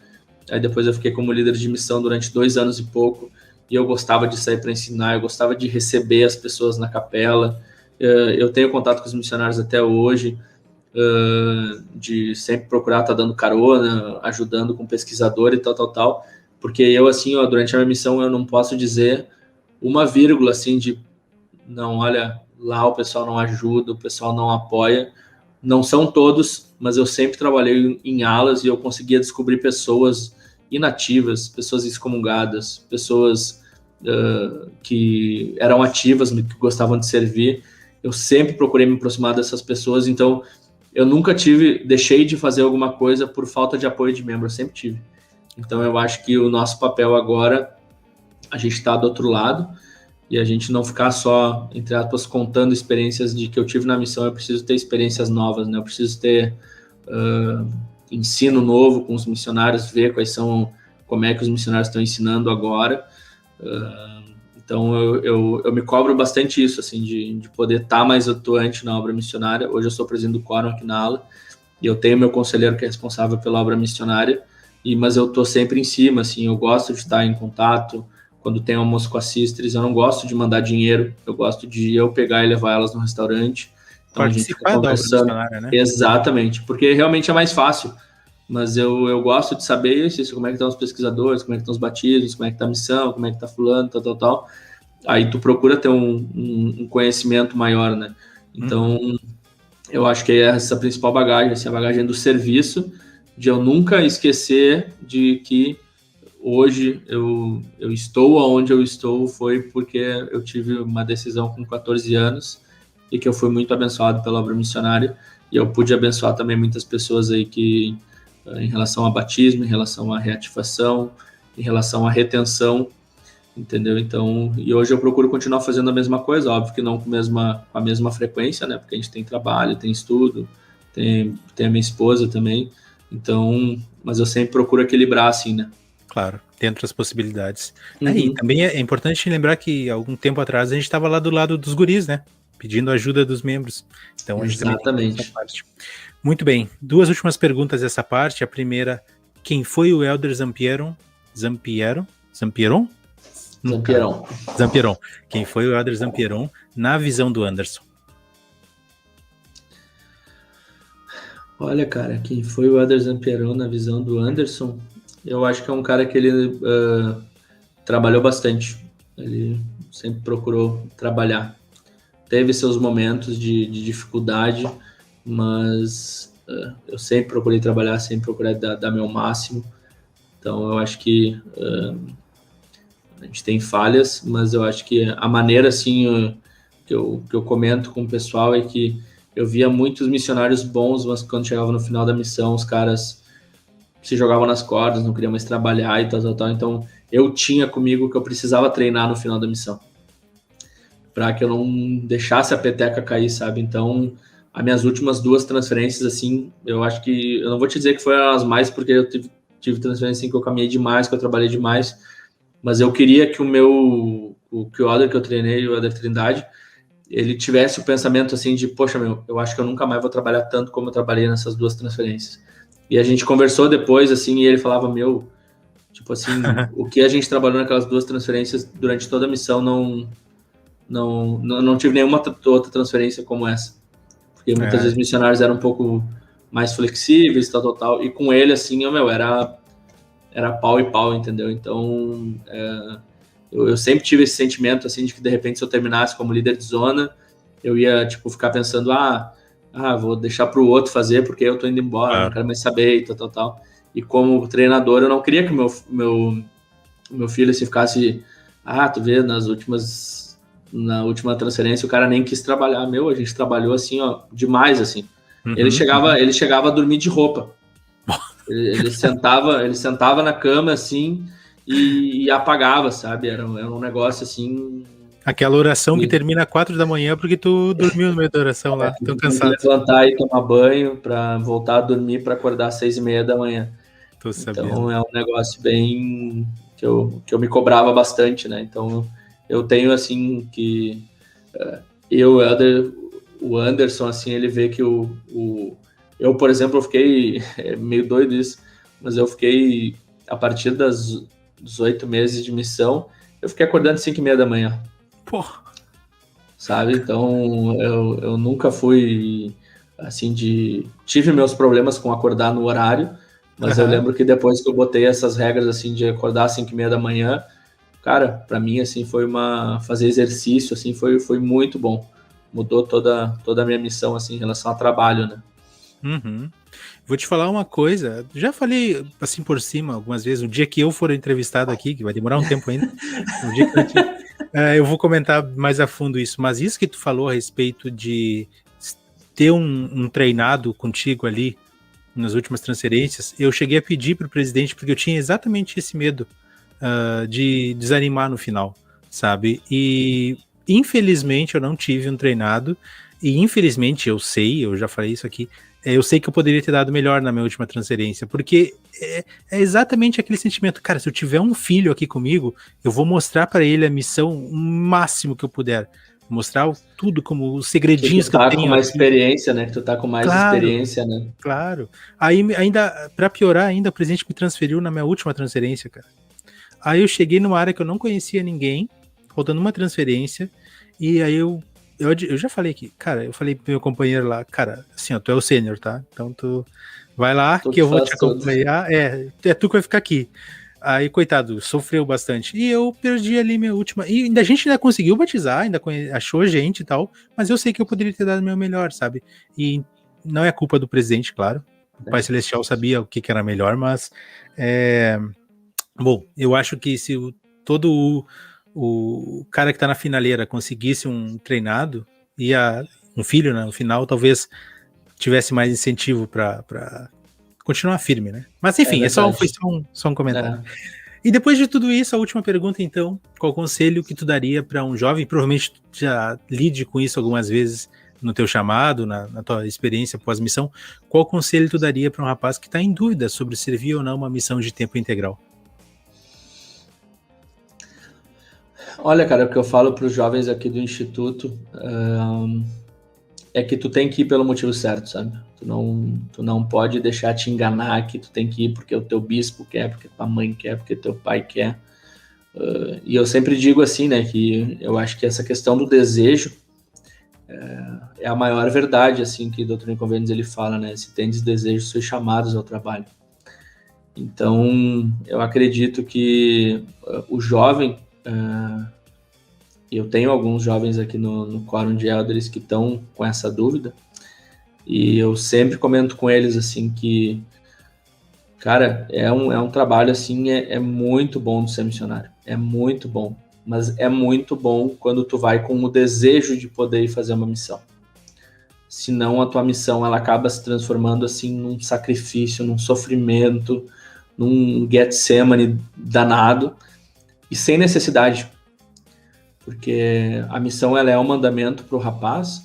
aí depois eu fiquei como líder de missão durante 2 anos e pouco, e eu gostava de sair para ensinar, eu gostava de receber as pessoas na capela. Eu tenho contato com os missionários até hoje, de sempre procurar estar dando carona, ajudando com pesquisador e tal, porque eu, assim, durante a minha missão, eu não posso dizer uma vírgula, assim, de não, olha, lá o pessoal não ajuda, o pessoal não apoia. Não são todos, mas eu sempre trabalhei em alas e eu conseguia descobrir pessoas inativas, pessoas excomungadas, pessoas que eram ativas, que gostavam de servir. Eu sempre procurei me aproximar dessas pessoas, então eu nunca deixei de fazer alguma coisa por falta de apoio de membro, eu sempre tive. Então eu acho que o nosso papel agora, a gente está do outro lado, e a gente não ficar só, entre aspas, contando experiências de que eu tive na missão. Eu preciso ter experiências novas, né? Eu preciso ter ensino novo com os missionários, ver como é que os missionários estão ensinando agora. Então eu me cobro bastante isso, assim, de poder estar mais atuante na obra missionária. Hoje eu sou presidente do quórum aqui na ala, e eu tenho meu conselheiro que é responsável pela obra missionária, mas eu estou sempre em cima, assim, eu gosto de estar em contato. Quando tem almoço com as sisters, eu não gosto de mandar dinheiro, eu gosto de eu pegar e levar elas no restaurante. Então, participar da obra missionária, né? Exatamente, porque realmente é mais fácil. Mas eu gosto de saber isso, como é que estão os pesquisadores, como é que estão os batismos, como é que está a missão, como é que está fulano, tal. Aí tu procura ter um conhecimento maior, né? Então, eu acho que é essa a principal bagagem, assim, a bagagem do serviço, de eu nunca esquecer de que hoje eu estou onde eu estou foi porque eu tive uma decisão com 14 anos e que eu fui muito abençoado pela obra missionária, e eu pude abençoar também muitas pessoas aí que, em relação a batismo, em relação à reativação, em relação à retenção, entendeu? Então, e hoje eu procuro continuar fazendo a mesma coisa, óbvio que não com a mesma frequência, né? Porque a gente tem trabalho, tem estudo, tem a minha esposa também, então, mas eu sempre procuro equilibrar assim, né? Claro, dentro das possibilidades. E também é importante lembrar que algum tempo atrás a gente estava lá do lado dos guris, né? Pedindo ajuda dos membros. Então a gente também tem essa parte. Muito bem, 2 últimas perguntas dessa parte. A primeira, quem foi o Elder Zampieron? Zampieron? Quem foi o Elder Zampieron na visão do Anderson? Olha, cara, quem foi o Elder Zampieron na visão do Anderson? Eu acho que é um cara que ele trabalhou bastante. Ele sempre procurou trabalhar. teve seus momentos de dificuldade, mas eu sempre procurei trabalhar, sempre procurei dar meu máximo. Então eu acho que a gente tem falhas, mas eu acho que a maneira assim que eu comento com o pessoal é que eu via muitos missionários bons, mas quando chegava no final da missão, os caras se jogavam nas cordas, não queriam mais trabalhar e tal. Então eu tinha comigo que eu precisava treinar no final da missão, para que eu não deixasse a peteca cair, sabe? Então, as minhas últimas 2 transferências, assim, eu acho que... Eu não vou te dizer que foram as mais, porque eu tive transferências assim, que eu caminhei demais, que eu trabalhei demais, mas eu queria que o Oder que eu treinei, o Oder Trindade, ele tivesse o pensamento, assim, de, poxa, eu acho que eu nunca mais vou trabalhar tanto como eu trabalhei nessas 2 transferências. E a gente conversou depois, assim, e ele falava, tipo assim, o que a gente trabalhou naquelas 2 transferências durante toda a missão não tive nenhuma outra transferência como essa, porque muitas vezes missionários eram um pouco mais flexíveis, tal, e com ele, assim, era pau e pau, entendeu? Então, eu sempre tive esse sentimento, assim, de que de repente se eu terminasse como líder de zona, eu ia, tipo, ficar pensando, vou deixar para o outro fazer, porque eu tô indo embora, não quero mais saber, e tal. E como treinador, eu não queria que o meu filho, assim, ficasse, tu vê, na última transferência, o cara nem quis trabalhar. A gente trabalhou assim, demais, assim. Ele chegava a dormir de roupa. Ele sentava na cama, assim, e apagava, sabe? Era um negócio, assim... Aquela oração que termina às 4 da manhã porque tu dormiu no meio da oração lá, tão cansado. Levantar e tomar banho para voltar a dormir para acordar às 6:30 da manhã. Tô sabendo. Então, é um negócio bem... que eu me cobrava bastante, né? Então... Eu tenho, assim, que o Anderson, assim, ele vê que eu, por exemplo, eu fiquei, meio doido isso, mas eu fiquei, a partir dos 8 meses de missão, eu fiquei acordando às 5:30 da manhã. Porra. Sabe? Então, eu nunca fui, assim, tive meus problemas com acordar no horário, mas eu lembro que depois que eu botei essas regras, assim, de acordar às 5:30 da manhã, cara, para mim, assim, fazer exercício, assim, foi muito bom. Mudou toda a minha missão, assim, em relação ao trabalho, né? Uhum. Vou te falar uma coisa, já falei, assim, por cima, algumas vezes, o dia que eu for entrevistado aqui, que vai demorar um tempo ainda, no dia que eu vou comentar mais a fundo isso, mas isso que tu falou a respeito de ter um treinado contigo ali, nas últimas transferências, eu cheguei a pedir para o presidente, porque eu tinha exatamente esse medo, de desanimar no final, sabe? E infelizmente eu não tive um treinado, e infelizmente eu já falei isso aqui, eu sei que eu poderia ter dado melhor na minha última transferência, porque é exatamente aquele sentimento, cara, se eu tiver um filho aqui comigo, eu vou mostrar para ele a missão o máximo que eu puder, mostrar tudo como os segredinhos que eu tenho. Tu tá com mais experiência, né? Que tu tá com mais experiência, né? Claro. Aí ainda, para piorar ainda, o presidente me transferiu na minha última transferência, cara. Aí eu cheguei numa área que eu não conhecia ninguém, rodando uma transferência, e aí eu já falei aqui, cara, eu falei pro meu companheiro lá, cara, assim, ó, tu é o sênior, tá? Então tu vai lá que eu vou te acompanhar, é tu que vai ficar aqui. Aí, coitado, sofreu bastante. E eu perdi ali minha última, e a gente ainda conseguiu batizar, achou gente e tal, mas eu sei que eu poderia ter dado o meu melhor, sabe? E não é culpa do presidente, claro, o Pai Celestial sabia o que era melhor, mas bom, eu acho que se todo o cara que tá na finaleira conseguisse um treinado, um filho, né, no final, talvez tivesse mais incentivo para continuar firme, né? Mas enfim, foi só um comentário. E depois de tudo isso, a última pergunta, então, qual conselho que tu daria para um jovem, provavelmente tu já lide com isso algumas vezes no teu chamado, na tua experiência pós-missão, qual conselho tu daria para um rapaz que está em dúvida sobre servir ou não uma missão de tempo integral? Olha, cara, o que eu falo para os jovens aqui do Instituto é que tu tem que ir pelo motivo certo, sabe? Tu não pode deixar te enganar que tu tem que ir porque o teu bispo quer, porque tua mãe quer, porque teu pai quer. E eu sempre digo assim, né, que eu acho que essa questão do desejo é a maior verdade, assim, que o Doutrina e Convênios ele fala, né? Se tendes desejos, sois chamados ao trabalho. Então, eu acredito que o jovem E eu tenho alguns jovens aqui no Quórum de Elders que estão com essa dúvida. E eu sempre comento com eles, assim, que, cara, é um trabalho, assim, é muito bom de ser missionário. É muito bom. Mas é muito bom quando tu vai com o desejo de poder ir fazer uma missão. Senão a tua missão, ela acaba se transformando, assim, num sacrifício, num sofrimento, num Getsemane danado, e sem necessidade. Porque a missão, ela é um mandamento para o rapaz,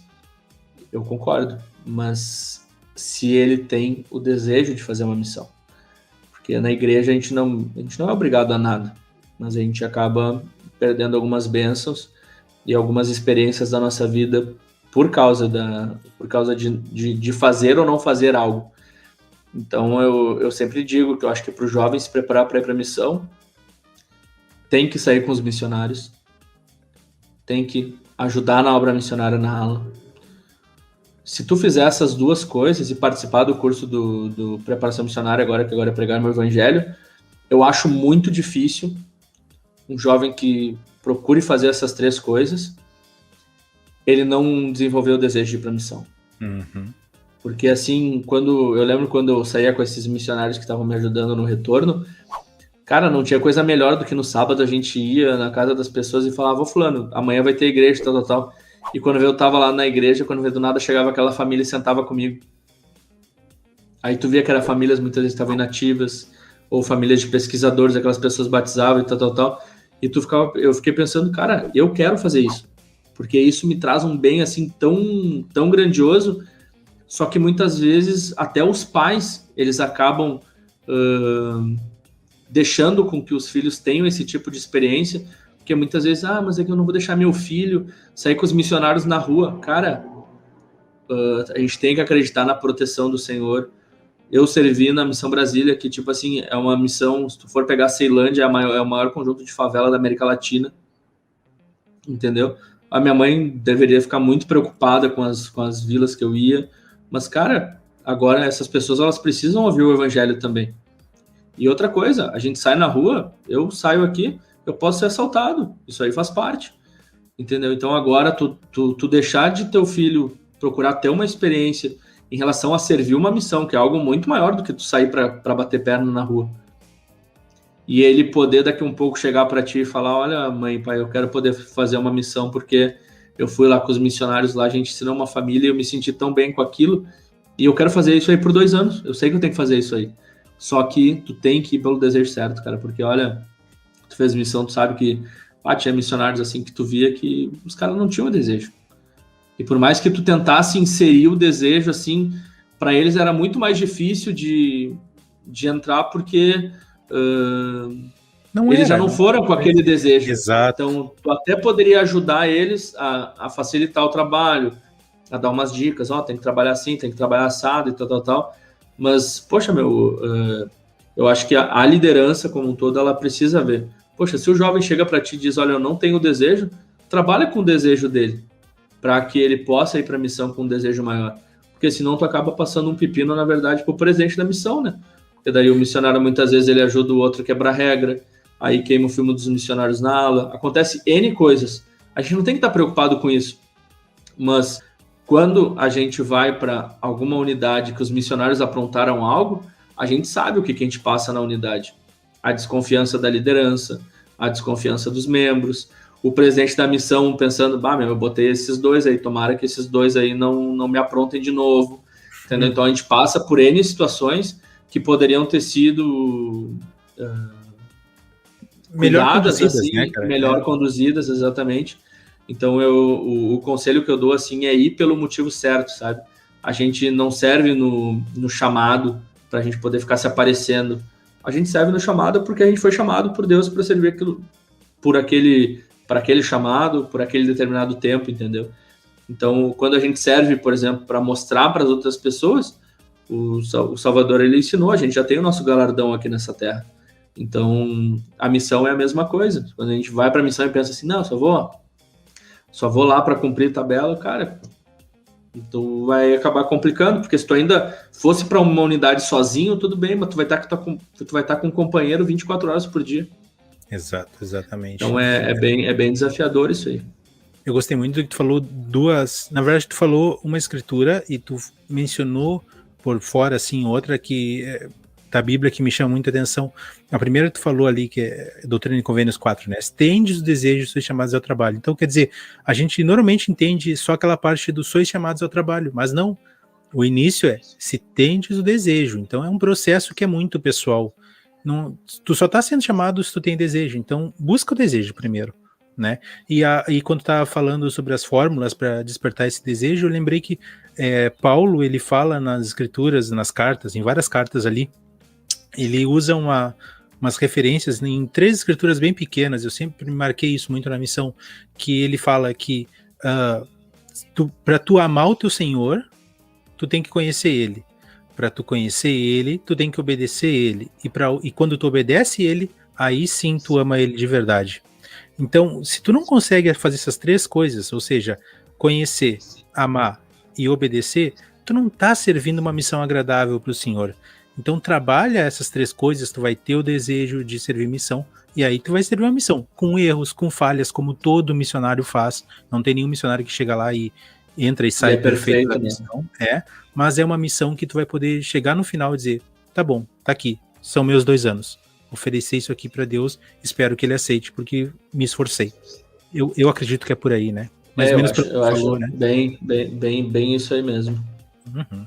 eu concordo, mas se ele tem o desejo de fazer uma missão. Porque na igreja a gente não é obrigado a nada, mas a gente acaba perdendo algumas bênçãos e algumas experiências da nossa vida por causa de fazer ou não fazer algo. Então eu sempre digo que eu acho que para o jovem se preparar para ir para a missão, tem que sair com os missionários, tem que ajudar na obra missionária na ala. Se tu fizer essas duas coisas e participar do curso do Preparação Missionária, que agora é pregar meu evangelho, eu acho muito difícil um jovem que procure fazer essas três coisas, ele não desenvolver o desejo de ir para a missão. Uhum. Porque assim, eu lembro quando eu saía com esses missionários que estavam me ajudando no retorno, cara, não tinha coisa melhor do que no sábado a gente ia na casa das pessoas e falava, ô fulano, amanhã vai ter igreja, tal. E quando eu tava lá na igreja, do nada chegava aquela família e sentava comigo. Aí tu via que eram famílias muitas vezes estavam inativas, ou famílias de pesquisadores, aquelas pessoas batizavam e tal. E eu fiquei pensando, cara, eu quero fazer isso. Porque isso me traz um bem assim tão grandioso, só que muitas vezes até os pais, eles acabam deixando com que os filhos tenham esse tipo de experiência, porque muitas vezes, mas é que eu não vou deixar meu filho sair com os missionários na rua. Cara, a gente tem que acreditar na proteção do Senhor. Eu servi na Missão Brasília, que tipo assim, é uma missão, se tu for pegar a Ceilândia, é o maior conjunto de favela da América Latina, entendeu? A minha mãe deveria ficar muito preocupada com as vilas que eu ia, mas cara, agora essas pessoas, elas precisam ouvir o evangelho também. E outra coisa, a gente sai na rua, eu saio aqui, eu posso ser assaltado, isso aí faz parte, entendeu? Então agora tu deixar de teu filho procurar ter uma experiência em relação a servir uma missão, que é algo muito maior do que tu sair para bater perna na rua. E ele poder daqui um pouco chegar para ti e falar, olha mãe, pai, eu quero poder fazer uma missão porque eu fui lá com os missionários lá, a gente ensinou uma família e eu me senti tão bem com aquilo e eu quero fazer isso aí por 2 anos, eu sei que eu tenho que fazer isso aí. Só que tu tem que ir pelo desejo certo, cara, porque olha, tu fez missão, tu sabe que tinha missionários assim que tu via que os caras não tinham desejo. E por mais que tu tentasse inserir o desejo, assim, para eles era muito mais difícil de entrar porque eles já não foram com aquele desejo. Exato. Então, tu até poderia ajudar eles a facilitar o trabalho, a dar umas dicas, tem que trabalhar assim, tem que trabalhar assado e tal. Mas, poxa, eu acho que a liderança como um todo, ela precisa ver. Poxa, se o jovem chega para ti e diz, olha, eu não tenho desejo, trabalha com o desejo dele, para que ele possa ir para a missão com um desejo maior. Porque senão tu acaba passando um pepino, na verdade, pro presidente da missão, né? Porque daí o missionário, muitas vezes, ele ajuda o outro a quebrar regra, aí queima o filme dos missionários na ala, acontece N coisas. A gente não tem que estar preocupado com isso. Mas quando a gente vai para alguma unidade que os missionários aprontaram algo, a gente sabe o que a gente passa na unidade. A desconfiança da liderança, a desconfiança dos membros, o presidente da missão pensando, eu botei esses 2 aí, tomara que esses 2 aí não me aprontem de novo, entendeu? Então a gente passa por N situações que poderiam ter sido melhor cuidadas, conduzidas, assim, né, cara? melhor conduzidas, exatamente. Então o conselho que eu dou assim é ir pelo motivo certo, sabe? A gente não serve no chamado para a gente poder ficar se aparecendo. A gente serve no chamado porque a gente foi chamado por Deus para servir aquilo, para aquele chamado, por aquele determinado tempo, entendeu? Então, quando a gente serve, por exemplo, para mostrar para as outras pessoas, o Salvador, ele ensinou, a gente já tem o nosso galardão aqui nessa terra. Então, a missão é a mesma coisa. Quando a gente vai para a missão e pensa assim, não, só vou lá para cumprir tabela, cara, tu vai acabar complicando, porque se tu ainda fosse para uma unidade sozinho, tudo bem, mas tu vai estar com um companheiro 24 horas por dia. Exato, exatamente. Então é bem desafiador isso aí. Eu gostei muito do que tu falou duas... Na verdade, tu falou uma escritura e tu mencionou por fora, assim, outra que... da Bíblia que me chama muita atenção. A primeira tu falou ali, que é Doutrina e Convênios 4, né? Tendes os desejos, sois chamados ao trabalho. Então, quer dizer, a gente normalmente entende só aquela parte do sois chamados ao trabalho, mas não. O início é, se tendes o desejo. Então, é um processo que é muito pessoal. Não, tu só está sendo chamado se tu tem desejo. Então, busca o desejo primeiro, né? E quando tu estava falando sobre as fórmulas para despertar esse desejo, eu lembrei que Paulo, ele fala nas escrituras, nas cartas, em várias cartas ali, ele usa umas referências em 3 escrituras bem pequenas, eu sempre marquei isso muito na missão, que ele fala que para tu amar o teu Senhor, tu tem que conhecer Ele. Para tu conhecer Ele, tu tem que obedecer Ele. E quando tu obedece Ele, aí sim tu ama Ele de verdade. Então, se tu não consegue fazer essas 3 coisas, ou seja, conhecer, amar e obedecer, tu não tá servindo uma missão agradável para o Senhor. Então trabalha essas 3 coisas, tu vai ter o desejo de servir missão, e aí tu vai servir uma missão, com erros, com falhas, como todo missionário faz. Não tem nenhum missionário que chega lá e entra e sai perfeito da missão. Mas é uma missão que tu vai poder chegar no final e dizer, tá bom, tá aqui, são meus 2 anos. Oferecer isso aqui para Deus, espero que Ele aceite, porque me esforcei. Eu acredito que é por aí, né? Mais ou menos eu acho né? bem isso aí mesmo. Uhum.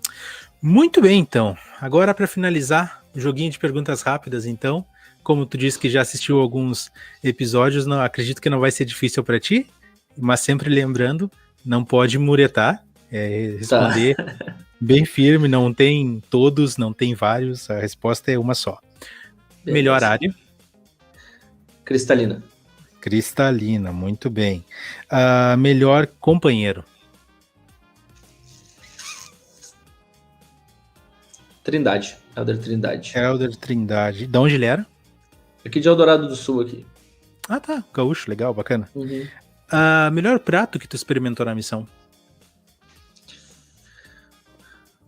Muito bem, então. Agora, para finalizar, joguinho de perguntas rápidas, então. Como tu disse que já assistiu alguns episódios, não acredito que não vai ser difícil para ti, mas sempre lembrando, não pode muretar, responder bem firme, não tem todos, não tem vários, a resposta é uma só. Beleza. Melhor área? Cristalina. Cristalina, muito bem. Melhor companheiro? Trindade, Elder Trindade. Elder Trindade. De onde ele era? Aqui de Eldorado do Sul, aqui. Ah, tá. Gaúcho, legal, bacana. Uhum. Melhor prato que tu experimentou na missão?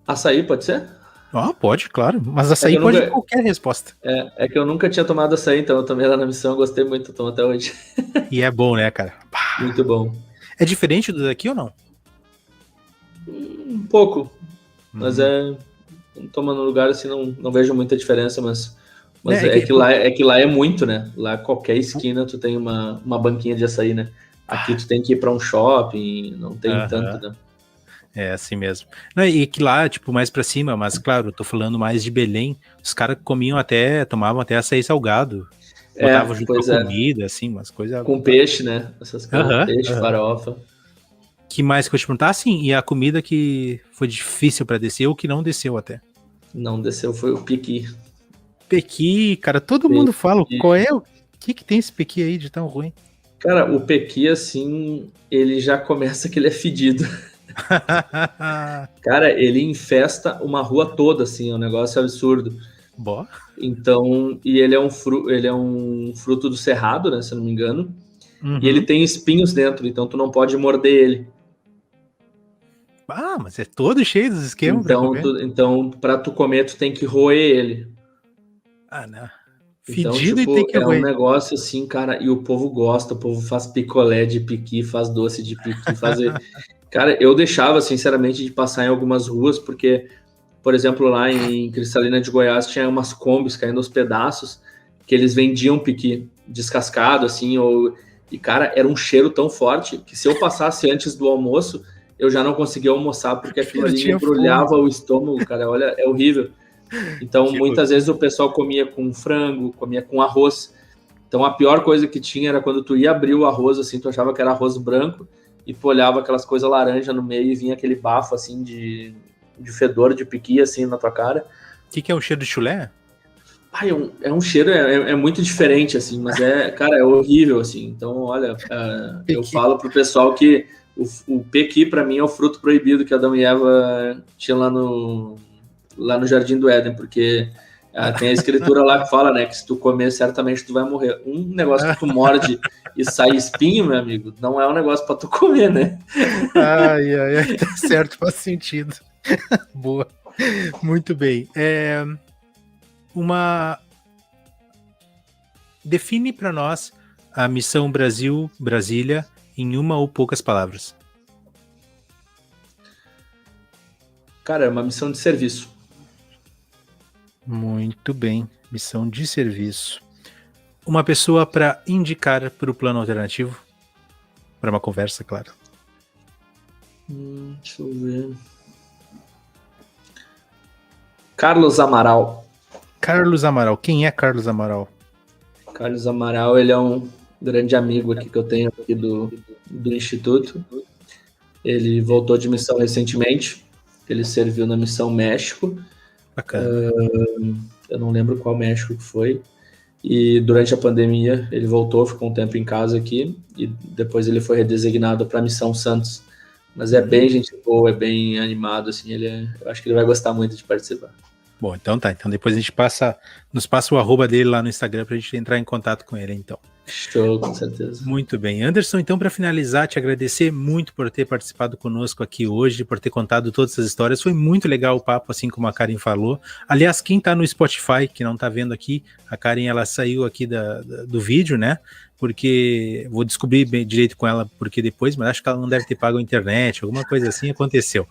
Açaí, pode ser? Pode, claro. Mas açaí pode ser qualquer resposta. É que eu nunca tinha tomado açaí, então eu tomei lá na missão, eu gostei muito, tomo até hoje. E é bom, né, cara? Muito bom. É diferente do daqui ou não? Um pouco. Mas toma no lugar assim, não vejo muita diferença, mas que lá é muito, né? Lá qualquer esquina tu tem uma banquinha de açaí, né? Aqui tu tem que ir pra um shopping, não tem tanto, né? É assim mesmo. Não, e que lá, tipo, mais pra cima, mas claro, eu tô falando mais de Belém, os caras tomavam até açaí salgado. Botavam junto com comida, assim, umas coisas... Com peixe, né? Essas coisas, peixe, farofa. Que mais que eu te perguntar? Sim, e a comida que foi difícil pra descer ou que não desceu até? Não desceu, foi o pequi. Pequi, cara, todo mundo fala, qual é o que tem esse pequi aí de tão ruim? Cara, o pequi, assim, ele já começa que ele é fedido. Cara, ele infesta uma rua toda, assim, é um negócio absurdo. Boa. Então, e ele é um fruto do cerrado, né, se eu não me engano. E ele tem espinhos dentro, então tu não pode morder ele. Mas é todo cheio dos esquemas então, pra tu comer, tu tem que roer ele. Não. Então, Fedido e tem que roer. Um negócio assim, cara, e o povo gosta, o povo faz picolé de piqui, faz doce de piqui, Cara, eu deixava, sinceramente, de passar em algumas ruas, porque, por exemplo, lá em Cristalina de Goiás, tinha umas combis caindo aos pedaços, que eles vendiam piqui descascado, assim, e, cara, era um cheiro tão forte, que se eu passasse antes do almoço, eu já não conseguia almoçar, porque aquilo ali embrulhava o estômago, cara, olha, é horrível. Então, muitas vezes o pessoal comia com frango, comia com arroz. Então, a pior coisa que tinha era quando tu ia abrir o arroz, assim, tu achava que era arroz branco, e tu olhava aquelas coisas laranja no meio e vinha aquele bafo, assim, de fedor de piqui, assim, na tua cara. O que é o cheiro de chulé? É um cheiro, é muito diferente, assim, mas cara, é horrível, assim. Então, olha, eu falo pro pessoal que o pequi, pra mim, é o fruto proibido que Adão e Eva tinham lá no Jardim do Éden, porque tem a escritura lá que fala, né, que se tu comer, certamente tu vai morrer. Um negócio que tu morde e sai espinho, meu amigo, não é um negócio pra tu comer, né? Ai, tá certo, faz sentido. Boa, muito bem. define para nós a Missão Brasil-Brasília em uma ou poucas palavras. Cara, é uma missão de serviço. Muito bem, missão de serviço. Uma pessoa para indicar para o plano alternativo? Para uma conversa, claro. Deixa eu ver. Carlos Amaral. Carlos Amaral. Quem é Carlos Amaral? Carlos Amaral, ele é um grande amigo aqui que eu tenho aqui do Instituto. Ele voltou de missão recentemente. Ele serviu na missão México. Bacana. Eu não lembro qual México que foi. E durante a pandemia ele voltou, ficou um tempo em casa aqui. E depois ele foi redesignado para a missão Santos. Mas é bem gente boa, é bem animado, assim. Eu acho que ele vai gostar muito de participar. Bom, então tá. Então depois a gente nos passa o arroba dele lá no Instagram pra gente entrar em contato com ele, então. Show, com certeza. Muito bem. Anderson, então, para finalizar, te agradecer muito por ter participado conosco aqui hoje, por ter contado todas essas histórias. Foi muito legal o papo, assim como a Karen falou. Aliás, quem tá no Spotify, que não tá vendo aqui, a Karen, ela saiu aqui do vídeo, né? Porque vou descobrir bem direito com ela porque depois, mas acho que ela não deve ter pago a internet, alguma coisa assim aconteceu.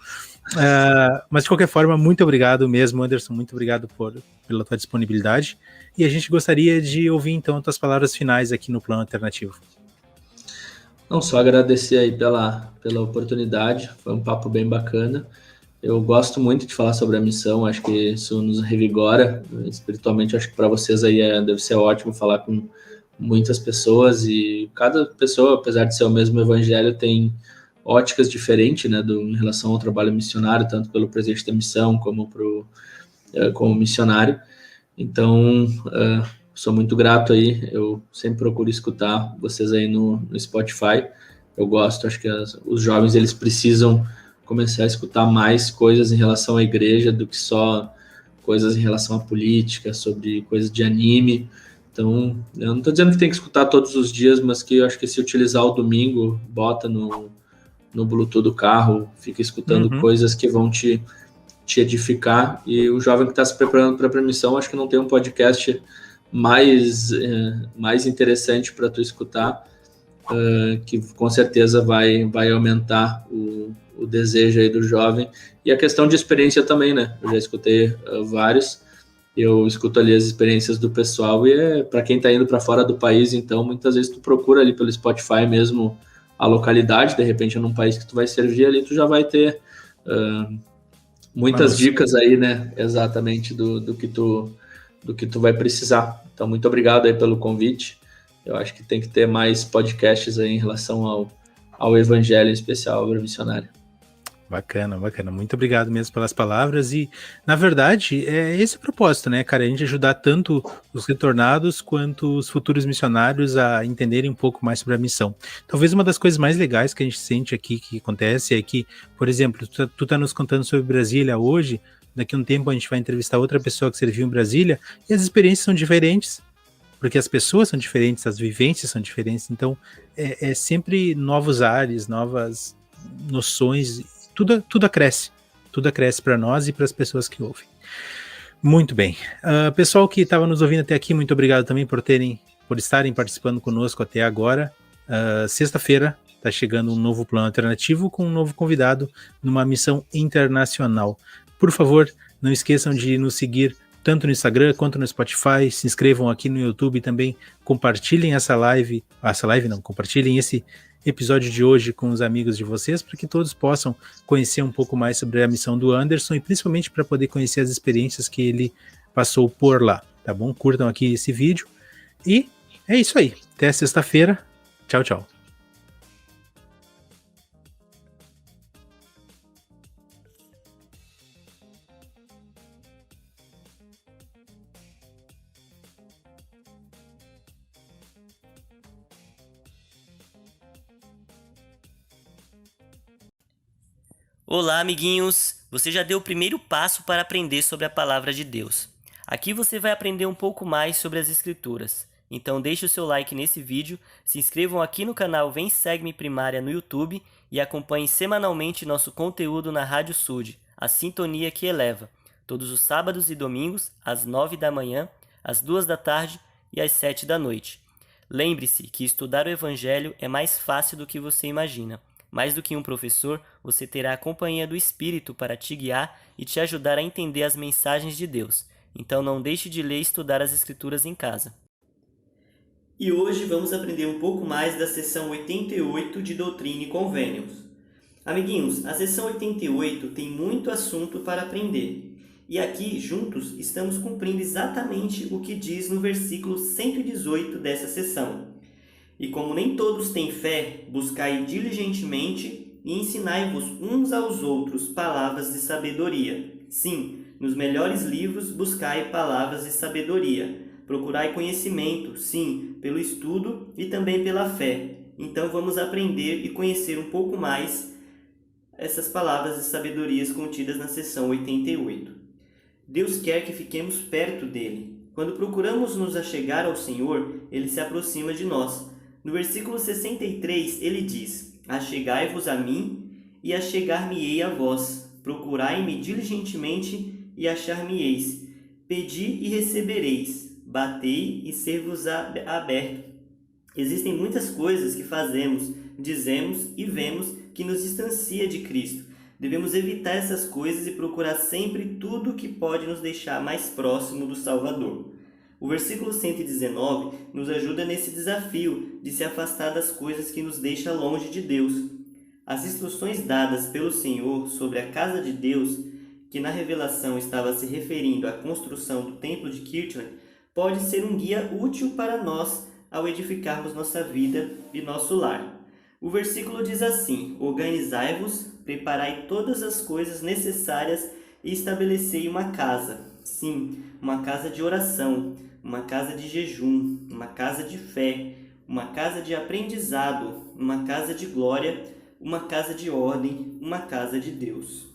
Mas de qualquer forma, muito obrigado mesmo, Anderson, muito obrigado pela tua disponibilidade, e a gente gostaria de ouvir então as tuas palavras finais aqui no Plano Alternativo. Não, só agradecer aí pela oportunidade, foi um papo bem bacana. Eu gosto muito de falar sobre a missão, acho que isso nos revigora espiritualmente, acho que para vocês aí deve ser ótimo falar com muitas pessoas, e cada pessoa, apesar de ser o mesmo evangelho, tem óticas diferentes, né, em relação ao trabalho missionário, tanto pelo presidente da missão como como missionário. Então, sou muito grato aí, eu sempre procuro escutar vocês aí no Spotify. Eu gosto, acho que os jovens, eles precisam começar a escutar mais coisas em relação à igreja do que só coisas em relação à política, sobre coisas de anime. Então, eu não estou dizendo que tem que escutar todos os dias, mas que eu acho que se utilizar o domingo, bota no Bluetooth do carro, fica escutando coisas que vão te edificar. E o jovem que está se preparando para a missão, acho que não tem um podcast mais interessante para tu escutar, que com certeza vai aumentar o desejo aí do jovem. E a questão de experiência também, né? Eu já escutei vários. Eu escuto ali as experiências do pessoal e para quem está indo para fora do país, então muitas vezes tu procura ali pelo Spotify mesmo a localidade, de repente num país que tu vai servir ali, tu já vai ter muitas dicas aí, né, exatamente do que tu vai precisar. Então, muito obrigado aí pelo convite. Eu acho que tem que ter mais podcasts aí em relação ao evangelho, em especial, ao missionário. Bacana, bacana. Muito obrigado mesmo pelas palavras. E, na verdade, é esse o propósito, né, cara? A gente ajudar tanto os retornados quanto os futuros missionários a entenderem um pouco mais sobre a missão. Talvez uma das coisas mais legais que a gente sente aqui, que acontece, é que, por exemplo, tu tá nos contando sobre Brasília hoje, daqui a um tempo a gente vai entrevistar outra pessoa que serviu em Brasília, e as experiências são diferentes, porque as pessoas são diferentes, as vivências são diferentes, então é sempre novos ares, novas noções. Tudo acresce para nós e para as pessoas que ouvem. Muito bem. Pessoal que estava nos ouvindo até aqui, muito obrigado também por estarem participando conosco até agora. Sexta-feira está chegando um novo Plano Alternativo com um novo convidado numa missão internacional. Por favor, não esqueçam de nos seguir tanto no Instagram quanto no Spotify. Se inscrevam aqui no YouTube também. Compartilhem compartilhem esse episódio de hoje com os amigos de vocês, para que todos possam conhecer um pouco mais sobre a missão do Anderson e principalmente para poder conhecer as experiências que ele passou por lá, tá bom? Curtam aqui esse vídeo e é isso aí. Até sexta-feira. Tchau, tchau. Olá, amiguinhos! Você já deu o primeiro passo para aprender sobre a Palavra de Deus. Aqui você vai aprender um pouco mais sobre as Escrituras. Então deixe o seu like nesse vídeo, se inscrevam aqui no canal Vem Segue-me Primária no YouTube e acompanhem semanalmente nosso conteúdo na Rádio Sud, a sintonia que eleva, todos os sábados e domingos, às 9 da manhã, às 2 da tarde e às 7 da noite. Lembre-se que estudar o Evangelho é mais fácil do que você imagina. Mais do que um professor, você terá a companhia do Espírito para te guiar e te ajudar a entender as mensagens de Deus. Então não deixe de ler e estudar as Escrituras em casa. E hoje vamos aprender um pouco mais da seção 88 de Doutrina e Convênios. Amiguinhos, a seção 88 tem muito assunto para aprender. E aqui, juntos, estamos cumprindo exatamente o que diz no versículo 118 dessa seção. E como nem todos têm fé, buscai diligentemente e ensinai-vos uns aos outros palavras de sabedoria. Sim, nos melhores livros buscai palavras de sabedoria. Procurai conhecimento, sim, pelo estudo e também pela fé. Então vamos aprender e conhecer um pouco mais essas palavras de sabedorias contidas na seção 88. Deus quer que fiquemos perto dele. Quando procuramos nos achegar ao Senhor, ele se aproxima de nós. No versículo 63, ele diz: Achegai-vos a mim e achegar-me-ei a vós. Procurai-me diligentemente e achar-me-eis. Pedi e recebereis. Batei e ser-vos aberto. Existem muitas coisas que fazemos, dizemos e vemos que nos distancia de Cristo. Devemos evitar essas coisas e procurar sempre tudo que pode nos deixar mais próximo do Salvador. O versículo 119 nos ajuda nesse desafio de se afastar das coisas que nos deixam longe de Deus. As instruções dadas pelo Senhor sobre a casa de Deus, que na revelação estava se referindo à construção do templo de Kirtland, pode ser um guia útil para nós ao edificarmos nossa vida e nosso lar. O versículo diz assim: Organizai-vos, preparai todas as coisas necessárias e estabelecei uma casa. Sim, uma casa de oração, uma casa de jejum, uma casa de fé, uma casa de aprendizado, uma casa de glória, uma casa de ordem, uma casa de Deus.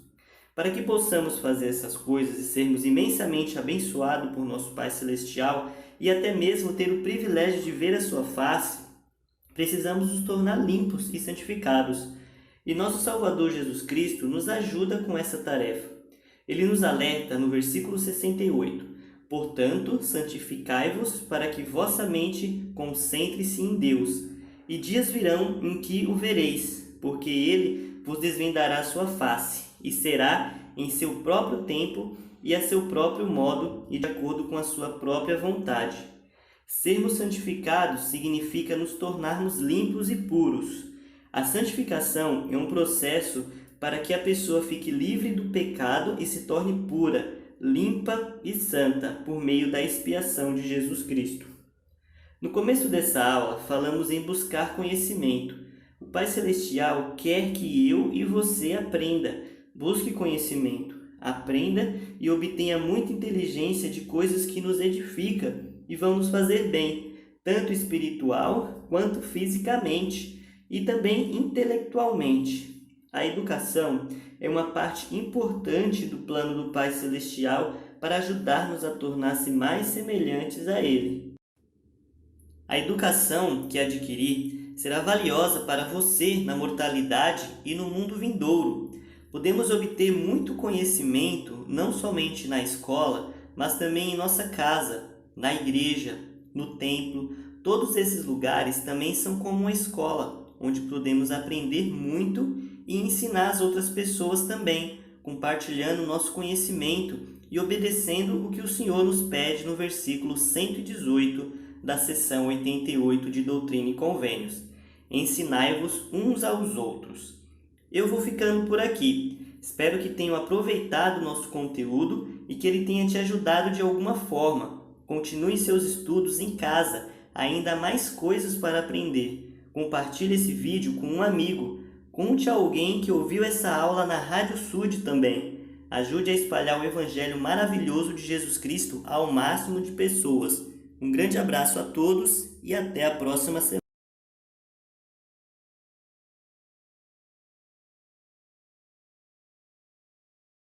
Para que possamos fazer essas coisas e sermos imensamente abençoados por nosso Pai Celestial e até mesmo ter o privilégio de ver a sua face, precisamos nos tornar limpos e santificados. E nosso Salvador Jesus Cristo nos ajuda com essa tarefa. Ele nos alerta no versículo 68: Portanto, santificai-vos para que vossa mente concentre-se em Deus. E dias virão em que o vereis, porque ele vos desvendará a sua face, e será em seu próprio tempo e a seu próprio modo e de acordo com a sua própria vontade. Sermos santificados significa nos tornarmos limpos e puros. A santificação é um processo para que a pessoa fique livre do pecado e se torne pura, limpa e santa por meio da expiação de Jesus Cristo. No começo dessa aula, falamos em buscar conhecimento. O Pai Celestial quer que eu e você aprenda. Busque conhecimento, aprenda e obtenha muita inteligência de coisas que nos edificam e vão nos fazer bem, tanto espiritual quanto fisicamente e também intelectualmente. A educação é uma parte importante do plano do Pai Celestial para ajudar-nos a tornar-se mais semelhantes a Ele. A educação que adquirir será valiosa para você na mortalidade e no mundo vindouro. Podemos obter muito conhecimento não somente na escola, mas também em nossa casa, na igreja, no templo. Todos esses lugares também são como uma escola, onde podemos aprender muito e ensinar as outras pessoas também, compartilhando nosso conhecimento e obedecendo o que o Senhor nos pede no versículo 118 da seção 88 de Doutrina e Convênios. Ensinai-vos uns aos outros. Eu vou ficando por aqui. Espero que tenham aproveitado o nosso conteúdo e que ele tenha te ajudado de alguma forma. Continue seus estudos em casa, ainda há mais coisas para aprender. Compartilhe esse vídeo com um amigo. Conte a alguém que ouviu essa aula na Rádio Sud também. Ajude a espalhar o Evangelho maravilhoso de Jesus Cristo ao máximo de pessoas. Um grande abraço a todos e até a próxima semana.